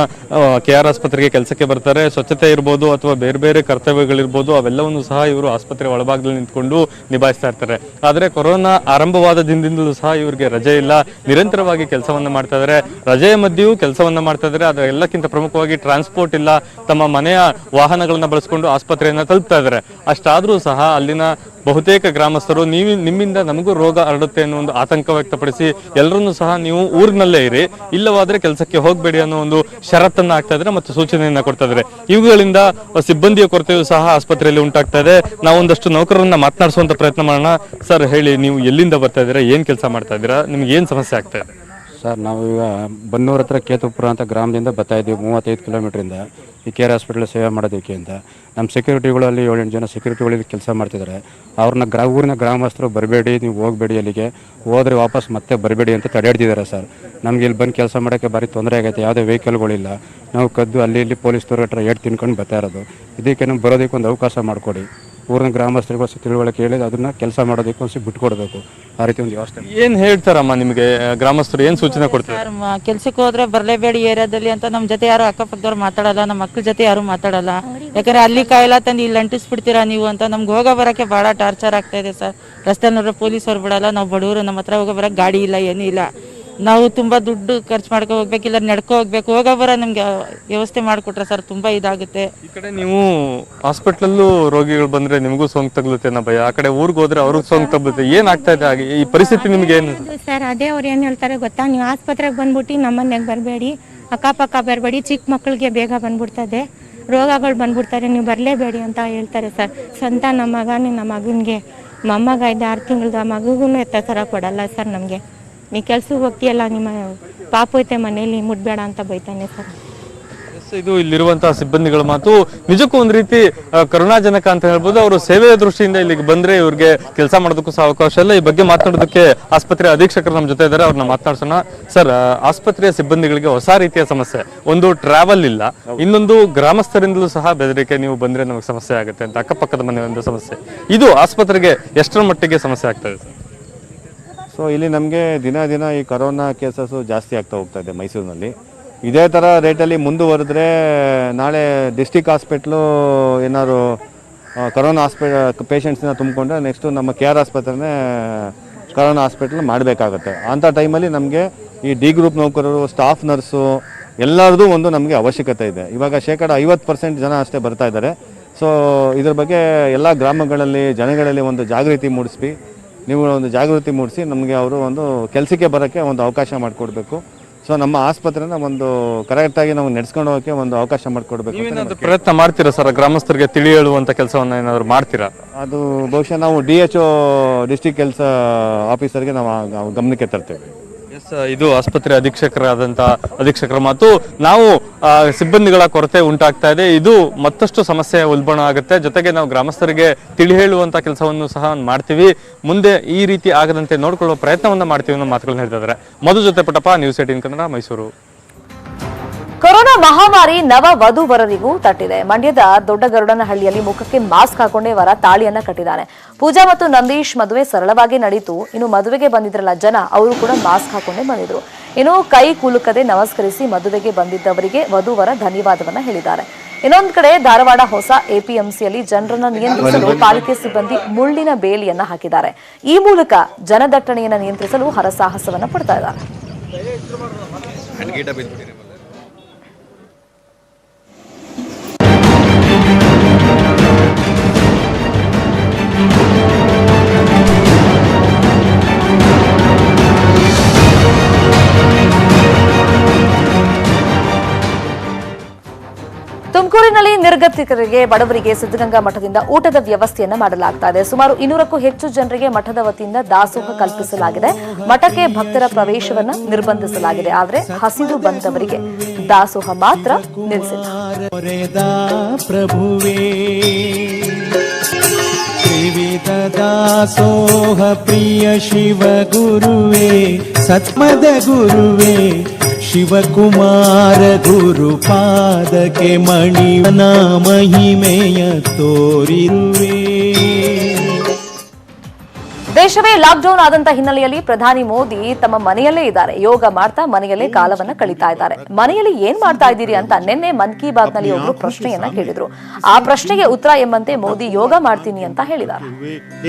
KR ಆಸ್ಪತ್ರೆಗೆ ಕೆಲಸಕ್ಕೆ ಬರ್ತಾರೆ. ಸ್ವಚ್ಛತೆ ಇರ್ಬೋದು ಅಥವಾ ಬೇರೆ ಬೇರೆ ಕರ್ತವ್ಯಗಳಿರ್ಬೋದು, ಅವೆಲ್ಲವನ್ನು ಸಹ ಇವರು ಆಸ್ಪತ್ರೆ ಒಳಭಾಗದಲ್ಲಿ ನಿಂತ್ಕೊಂಡು ನಿಭಾಯಿಸ್ತಾ ಇರ್ತಾರೆ. ಆದರೆ ಕೊರೋನಾ ಆರಂಭವಾದ ದಿನದಿಂದಲೂ ಸಹ ಇವರಿಗೆ ರಜೆ ಇಲ್ಲ, ನಿರಂತರವಾಗಿ ಕೆಲಸವನ್ನ ಮಾಡ್ತಾ ಇದ್ದಾರೆ. ರಜೆಯ ಮಧ್ಯೆಯೂ ಕೆಲಸವನ್ನ ಮಾಡ್ತಾ ಇದ್ದಾರೆ. ಅದರ ಎಲ್ಲಕ್ಕಿಂತ ಪ್ರಮುಖವಾಗಿ ಟ್ರಾನ್ಸ್ಪೋರ್ಟ್ ಇಲ್ಲ, ತಮ್ಮ ಮನೆಯ ವಾಹನಗಳನ್ನ ಬಳಸಿಕೊಂಡು ಆಸ್ಪತ್ರೆಯನ್ನ ತಲುಪ್ತಾ ಇದ್ದಾರೆ. ಅಷ್ಟಾದ್ರೂ ಸಹ ಅಲ್ಲಿನ ಬಹುತೇಕ ಗ್ರಾಮಸ್ಥರು ನಿಮ್ಮಿಂದ ನಮಗೂ ರೋಗ ಹರಡುತ್ತೆ ಅನ್ನೋ ಒಂದು ಆತಂಕ ವ್ಯಕ್ತಪಡಿಸಿ ಎಲ್ಲರನ್ನೂ ಸಹ ನೀವು ಊರಿನಲ್ಲೇ ಇರಿ, ಇಲ್ಲವಾದ್ರೆ ಕೆಲಸಕ್ಕೆ ಹೋಗಬೇಡಿ ಅನ್ನೋ ಒಂದು ಷರತ್ತನ್ನ ಹಾಕ್ತಾ ಇದ್ದಾರೆ ಮತ್ತು ಸೂಚನೆಯನ್ನ ಕೊಡ್ತಾ ಇದ್ದಾರೆ. ಇವುಗಳಿಂದ ಸಿಬ್ಬಂದಿಯ ಕೊರತೆಯೂ ಸಹ ಆಸ್ಪತ್ರೆಯಲ್ಲಿ ಉಂಟಾಗ್ತಾ ಇದೆ. ನಾವೊಂದಷ್ಟು ನೌಕರರನ್ನ ಮಾತನಾಡಿಸುವಂತ ಪ್ರಯತ್ನ ಮಾಡೋಣ. ಸರ್ ಹೇಳಿ, ನೀವು ಎಲ್ಲಿಂದ ಬರ್ತಾ ಇದ್ದೀರಾ, ಏನ್ ಕೆಲಸ ಮಾಡ್ತಾ ಇದ್ದೀರಾ, ನಿಮ್ಗೆ ಏನ್ ಸಮಸ್ಯೆ ಆಗ್ತಾ ಇದೆ? ಸರ್, ನಾವು ಈಗ ಬನ್ನೂರ ಹತ್ರ ಕೇತುಪುರ ಅಂತ ಗ್ರಾಮದಿಂದ ಬರ್ತಾ ಇದ್ದೀವಿ. 35 ಕಿಲೋಮೀಟ್ರಿಂದ ಈ KR ಹಾಸ್ಪಿಟಲ್ ಸೇವೆ ಮಾಡೋದಕ್ಕೆ ಅಂತ. ನಮ್ಮ ಸೆಕ್ಯೂರಿಟಿಗಳು ಅಲ್ಲಿ 7-8 ಜನ ಸೆಕ್ಯೂರಿಟಿಗಳು ಕೆಲಸ ಮಾಡ್ತಿದ್ದಾರೆ. ಅವ್ರನ್ನ ಊರಿನ ಗ್ರಾಮಸ್ಥರು ಬರಬೇಡಿ, ನೀವು ಹೋಗಬೇಡಿ, ಅಲ್ಲಿಗೆ ಹೋದರೆ ವಾಪಸ್ ಮತ್ತೆ ಬರಬೇಡಿ ಅಂತ ತಡೆಹಿಡ್ತಿದ್ದಾರೆ ಸರ್. ನಮ್ಗೆ ಇಲ್ಲಿ ಬಂದು ಕೆಲಸ ಮಾಡೋಕ್ಕೆ ಭಾರಿ ತೊಂದರೆ ಆಗೈತೆ. ಯಾವುದೇ ವೆಹಿಕಲ್ಗಳಿಲ್ಲ, ನಾವು ಕದ್ದು ಅಲ್ಲಿ ಇಲ್ಲಿ ಪೊಲೀಸ್ನವ್ರ ಹತ್ರ ಏಟ್ ತಿನ್ಕೊಂಡು ಬರ್ತಾ ಇರೋದು. ಇದಕ್ಕೆ ನಮ್ಗೆ ಬರೋದಕ್ಕೆ ಒಂದು ಅವಕಾಶ ಮಾಡಿಕೊಡಿ. ಊರಿನ ಗ್ರಾಮಸ್ಥರಿಗೂ ತಿಳುವಳಿಕೆ ಹೇಳಿ ಅದನ್ನ ಕೆಲಸ ಮಾಡೋದಕ್ಕೆ ಒಂದು ಬಿಟ್ಕೊಡ್ಬೇಕು. ಆ ರೀತಿ ಒಂದು ವ್ಯವಸ್ಥೆ. ಏನ್ ಹೇಳ್ತಾರಮ್ಮ ನಿಮಗೆ ಗ್ರಾಮಸ್ಥರು, ಏನ್ ಸೂಚನೆ ಕೊಡ್ತಾರೆ? ಕೆಲ್ಸಕ್ಕೆ ಹೋದ್ರೆ ಬರಲೇಬೇಡಿ ಏರಿಯಾದಲ್ಲಿ ಅಂತ ನಮ್ಮ ಜೊತೆ ಯಾರು ಅಕ್ಕಪಕ್ಕದವ್ರು ಮಾತಾಡಲ್ಲ, ನಮ್ಮ ಮಕ್ಳ ಜೊತೆ ಯಾರು ಮಾತಾಡಲ್ಲ. ಯಾಕಂದ್ರೆ ಅಲ್ಲಿ ಕಾಯಿಲೆ ತಂದು ಇಲ್ಲಿ ಅಂಟಿಸ್ಬಿಡ್ತೀರಾ ನೀವು ಅಂತ ನಮ್ಗೆ ಹೋಗೋ ಬರೋಕ್ಕೆ ಭಾಳ ಟಾರ್ಚರ್ ಆಗ್ತಾ ಇದೆ ಸರ್. ರಸ್ತೆ ನೋಡ್ರೆ ಪೊಲೀಸವ್ರು ಬಿಡಲ್ಲ, ನಾವು ಬಡವರು, ನಮ್ಮ ಹತ್ರ ಹೋಗೋ ಬರೋಕ್ಕೆ ಗಾಡಿ ಇಲ್ಲ, ಏನೂ ಇಲ್ಲ. ನಾವು ತುಂಬ ದುಡ್ಡು ಖರ್ಚು ಮಾಡ್ಕೊ ಹೋಗ್ಬೇಕಿಲ್ಲ, ನಡ್ಕೊ ಹೋಗ್ಬೇಕು. ಹೋಗೋ ಬರೋ ನಮ್ಗೆ ವ್ಯವಸ್ಥೆ ಮಾಡಿಕೊಟ್ರೆ ಸರ್ ತುಂಬ ಇದಾಗುತ್ತೆ. ಈ ಕಡೆ ನೀವು ಹಾಸ್ಪಿಟ್ಲಲ್ಲೂ ರೋಗಿಗಳು ಬಂದ್ರೆ ನಿಮಗೂ ಸೋಂಕು ತಗಲುತ್ತೆ ಅನ್ನೋ ಭಯ, ಆ ಕಡೆ ಊರಿಗೆ ಹೋದ್ರೆ ಅವ್ರಿಗೆ ಸೋಂಕು ತಗಲುತ್ತೆ. ಏನಾಗ್ತಾ ಇದೆ ಹಾಗೆ ಈ ಪರಿಸ್ಥಿತಿ ನಿಮ್ಗೆ ಏನು ಸರ್? ಅದೇ ಅವ್ರು ಏನು ಹೇಳ್ತಾರೆ ಗೊತ್ತಾ, ನೀವು ಆಸ್ಪತ್ರೆಗೆ ಬಂದ್ಬಿಟ್ಟು ನಮ್ಮ ಮನೆಗೆ ಬರಬೇಡಿ, ಅಕ್ಕಪಕ್ಕ ಬರಬೇಡಿ, ಚಿಕ್ಕ ಮಕ್ಕಳಿಗೆ ಬೇಗ ಬಂದ್ಬಿಡ್ತದೆ, ರೋಗಗಳು ಬಂದ್ಬಿಡ್ತಾರೆ, ನೀವು ಬರಲೇಬೇಡಿ ಅಂತ ಹೇಳ್ತಾರೆ ಸರ್. ಸ್ವಂತ ನಮ್ಮ ಮಗನಿಗೆ ಮೊಮ್ಮಗ ಇದೆ 6 ತಿಂಗಳದ, ಮಗುಗೂ ಎತ್ತ ಥರ ಕೊಡಲ್ಲ ಸರ್ ನಮಗೆ. ನೀ ಕೆಲ್ಸಕ್ಕೆ ಹೋಗ್ತೀಯಲ್ಲ, ನಿಮ್ಮ ಪಾಪು ಐತೆ ಮನೇಲಿ, ಮುಟ್ಬೇಡ ಅಂತ ಬೈತಾನೆ ಸರ್. ಇದು ಇಲ್ಲಿರುವಂತಹ ಸಿಬ್ಬಂದಿಗಳ ಮಾತು ನಿಜಕ್ಕೂ ಒಂದು ರೀತಿ ಕರುಣಾಜನಕ ಅಂತ ಹೇಳ್ಬೋದು. ಅವರು ಸೇವೆಯ ದೃಷ್ಟಿಯಿಂದ ಇಲ್ಲಿಗೆ ಬಂದ್ರೆ ಇವ್ರಿಗೆ ಕೆಲಸ ಮಾಡೋದಕ್ಕೂ ಸಹ ಅವಕಾಶ ಇಲ್ಲ. ಈ ಬಗ್ಗೆ ಮಾತನಾಡೋದಕ್ಕೆ ಆಸ್ಪತ್ರೆ ಅಧೀಕ್ಷಕರು ನಮ್ಮ ಜೊತೆ ಇದ್ದಾರೆ, ಅವ್ರನ್ನ ಮಾತನಾಡ್ಸೋಣ. ಸರ್, ಆಸ್ಪತ್ರೆಯ ಸಿಬ್ಬಂದಿಗಳಿಗೆ ಹೊಸ ರೀತಿಯ ಸಮಸ್ಯೆ, ಒಂದು ಟ್ರಾವೆಲ್ ಇಲ್ಲ, ಇನ್ನೊಂದು ಗ್ರಾಮಸ್ಥರಿಂದಲೂ ಸಹ ಬೆದರಿಕೆ, ನೀವು ಬಂದ್ರೆ ನಮಗೆ ಸಮಸ್ಯೆ ಆಗುತ್ತೆ ಅಂತ, ಅಕ್ಕಪಕ್ಕದ ಮನೆಯಿಂದ ಸಮಸ್ಯೆ. ಇದು ಆಸ್ಪತ್ರೆಗೆ ಎಷ್ಟರ ಮಟ್ಟಿಗೆ ಸಮಸ್ಯೆ ಆಗ್ತಾ ಇದೆ? ಸೊ ಇಲ್ಲಿ ನಮಗೆ ದಿನ ಈ ಕರೋನಾ ಕೇಸಸ್ಸು ಜಾಸ್ತಿ ಆಗ್ತಾ ಹೋಗ್ತಾ ಇದೆ ಮೈಸೂರಿನಲ್ಲಿ. ಇದೇ ಥರ ರೇಟಲ್ಲಿ ಮುಂದುವರೆದ್ರೆ ನಾಳೆ ಡಿಸ್ಟಿಕ್ ಹಾಸ್ಪಿಟ್ಲು ಏನಾದ್ರು ಕರೋನಾ ಪೇಷಂಟ್ಸ್ನ ತುಂಬಿಕೊಂಡ್ರೆ ನೆಕ್ಸ್ಟು ನಮ್ಮ KR ಆಸ್ಪತ್ರೆನೇ ಕರೋನಾ ಹಾಸ್ಪಿಟ್ಲ್ ಮಾಡಬೇಕಾಗತ್ತೆ. ಅಂಥ ಟೈಮಲ್ಲಿ ನಮಗೆ ಈ ಡಿ ಗ್ರೂಪ್ ನೌಕರರು, ಸ್ಟಾಫ್ ನರ್ಸು ಎಲ್ಲರದ್ದು ಒಂದು ನಮಗೆ ಅವಶ್ಯಕತೆ ಇದೆ. ಇವಾಗ 50% ಜನ ಅಷ್ಟೇ ಬರ್ತಾ ಇದ್ದಾರೆ. ಸೊ ಇದ್ರ ಬಗ್ಗೆ ಎಲ್ಲ ಗ್ರಾಮಗಳಲ್ಲಿ ಜನಗಳಲ್ಲಿ ಒಂದು ಜಾಗೃತಿ ಮೂಡಿಸಿ, ನೀವು ಒಂದು ಜಾಗೃತಿ ಮೂಡಿಸಿ ನಮಗೆ ಅವರು ಒಂದು ಕೆಲಸಕ್ಕೆ ಬರೋಕ್ಕೆ ಒಂದು ಅವಕಾಶ ಮಾಡಿಕೊಡ್ಬೇಕು. ಸೊ ನಮ್ಮ ಆಸ್ಪತ್ರೆನ ಒಂದು ಕರೆಕ್ಟಾಗಿ ನಾವು ನಡೆಸ್ಕೊಂಡು ಹೋಗೋಕ್ಕೆ ಒಂದು ಅವಕಾಶ ಮಾಡಿಕೊಡ್ಬೇಕು. ಪ್ರಯತ್ನ ಮಾಡ್ತೀರಾ ಸರ್? ಗ್ರಾಮಸ್ಥರಿಗೆ ತಿಳಿ ಹೇಳುವಂತ ಕೆಲಸವನ್ನ ಏನಾದ್ರು ಮಾಡ್ತೀರಾ? ಅದು ಬಹುಶಃ ನಾವು DHO ಡಿಸ್ಟಿಕ್ ಕೆಲಸ ಆಫೀಸರ್ಗೆ ನಾವು ಗಮನಕ್ಕೆ ತರ್ತೇವೆ. ಇದು ಆಸ್ಪತ್ರೆ ಅಧೀಕ್ಷಕರ ಮಾತು. ನಾವು ಸಿಬ್ಬಂದಿಗಳ ಕೊರತೆ ಉಂಟಾಗ್ತಾ ಇದೆ, ಇದು ಮತ್ತಷ್ಟು ಸಮಸ್ಯೆ ಉಲ್ಬಣ ಆಗುತ್ತೆ. ಜೊತೆಗೆ ನಾವು ಗ್ರಾಮಸ್ಥರಿಗೆ ತಿಳಿ ಹೇಳುವಂತ ಕೆಲಸವನ್ನು ಸಹ ಮಾಡ್ತೀವಿ, ಮುಂದೆ ಈ ರೀತಿ ಆಗದಂತೆ ನೋಡ್ಕೊಳ್ಳುವ ಪ್ರಯತ್ನವನ್ನ ಮಾಡ್ತೀವಿ ಅನ್ನೋ ಮಾತುಗಳನ್ನ ಹೇಳ್ತಿದ್ದಾರೆ. ಮಧು ಜೊತೆ ಪುಟ್ಟಪ್ಪ, ನ್ಯೂಸ್ 18 ಕನ್ನಡ, ಮೈಸೂರು. ಕೊರೋನಾ ಮಹಾಮಾರಿ ನವ ವಧುವರರಿಗೂ ತಟ್ಟಿದೆ. ಮಂಡ್ಯದ ದೊಡ್ಡಗರುಡನಹಳ್ಳಿಯಲ್ಲಿ ಮುಖಕ್ಕೆ ಮಾಸ್ಕ್ ಹಾಕೊಂಡೇ ವರ ತಾಳಿಯನ್ನ ಕಟ್ಟಿದ್ದಾನೆ. ಪೂಜಾ ಮತ್ತು ನಂದೀಶ್ ಮದುವೆ ಸರಳವಾಗಿ ನಡೆಯಿತು. ಇನ್ನು ಮದುವೆಗೆ ಬಂದಿದ್ರಲ್ಲ ಜನ, ಅವರು ಕೂಡ ಮಾಸ್ಕ್ ಹಾಕೊಂಡೇ ಬಂದಿದ್ರು. ಇನ್ನು ಕೈ ಕುಲುಕದೆ ನಮಸ್ಕರಿಸಿ ಮದುವೆಗೆ ಬಂದಿದ್ದವರಿಗೆ ವಧುವರ ಧನ್ಯವಾದವನ್ನ ಹೇಳಿದ್ದಾರೆ. ಇನ್ನೊಂದು ಕಡೆ ಧಾರವಾಡ ಹೊಸ APMCಯಲ್ಲಿ ಜನರನ್ನ ನಿಯಂತ್ರಿಸಲು ಪಾಲಿಕೆ ಸಿಬ್ಬಂದಿ ಮುಳ್ಳಿನ ಬೇಲಿಯನ್ನ ಹಾಕಿದ್ದಾರೆ. ಈ ಮೂಲಕ ಜನದಟ್ಟಣೆಯನ್ನ ನಿಯಂತ್ರಿಸಲು ಹರಸಾಹಸವನ್ನ ಪಡ್ತಾ ಇದ್ದಾರೆ. ತುಮಕೂರಿನಲ್ಲಿ ನಿರ್ಗತಿಕರಿಗೆ ಬಡವರಿಗೆ ಸಿದ್ಧಗಂಗಾ ಮಠದಿಂದ ಊಟದ ವ್ಯವಸ್ಥೆಯನ್ನ ಮಾಡಲಾಗ್ತಾ ಇದೆ. ಸುಮಾರು 200ಕ್ಕೂ ಹೆಚ್ಚು ಜನರಿಗೆ ಮಠದ ವತಿಯಿಂದ ದಾಸೋಹ ಕಲ್ಪಿಸಲಾಗಿದೆ. ಮಠಕ್ಕೆ ಭಕ್ತರ ಪ್ರವೇಶವನ್ನ ನಿರ್ಬಂಧಿಸಲಾಗಿದೆ. ಆದರೆ ಹಸಿದು ಬಂದವರಿಗೆ ದಾಸೋಹ ಮಾತ್ರ ನಿಲ್ಲಿಸಿಲ್ಲ. ತ್ರಿವಿಧ ದಾಸೋಹ ಪ್ರಿಯ ಶಿವ ಗುರುವೇ ಸತ್ಮದ ಗುರುವೇ ಶಿವಕುಮಾರ ಗುರು ಪಾದಕ್ಕೆ ಮಣಿವನ ಮಹಿಮೆಯ ತೋರಿರುವೆ. ದೇಶವೇ ಲಾಕ್ಡೌನ್ ಆದಂತ ಹಿನ್ನೆಲೆಯಲ್ಲಿ ಪ್ರಧಾನಿ ಮೋದಿ ತಮ್ಮ ಮನೆಯಲ್ಲೇ ಇದ್ದಾರೆ. ಯೋಗ ಮಾಡ್ತಾ ಮನೆಯಲ್ಲೇ ಕಾಲವನ್ನ ಕಳೀತಾ ಇದ್ದಾರೆ. ಮನೆಯಲ್ಲಿ ಏನ್ ಮಾಡ್ತಾ ಇದ್ದೀರಿ ಅಂತ ನಿನ್ನೆ ಮನ್ ಕಿ ಬಾತ್ ನಲ್ಲಿ ಒಬ್ರು ಪ್ರಶ್ನೆಯನ್ನ ಕೇಳಿದ್ರು. ಆ ಪ್ರಶ್ನೆಗೆ ಉತ್ತರ ಎಂಬಂತೆ ಮೋದಿ ಯೋಗ ಮಾಡ್ತೀನಿ ಅಂತ ಹೇಳಿದ್ದಾರೆ.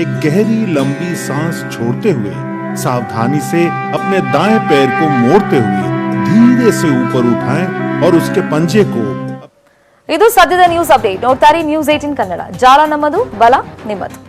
एक गहरी लंबी सांस छोड़ते हुए सावधानी से अपने दाएं पैर को मोड़ते हुए धीरे से ऊपर उठाएं और उसके पंजे को. ಇದು ಸದ್ಯದ ನ್ಯೂಸ್ ಅಪ್ಡೇಟ್. ನೋಡ್ತಾರೆ ನ್ಯೂಸ್ 18 ಕನ್ನಡ. ಜಾಲ ನಮ್ಮದು, ಬಲ ನಿಮ್ಮದು.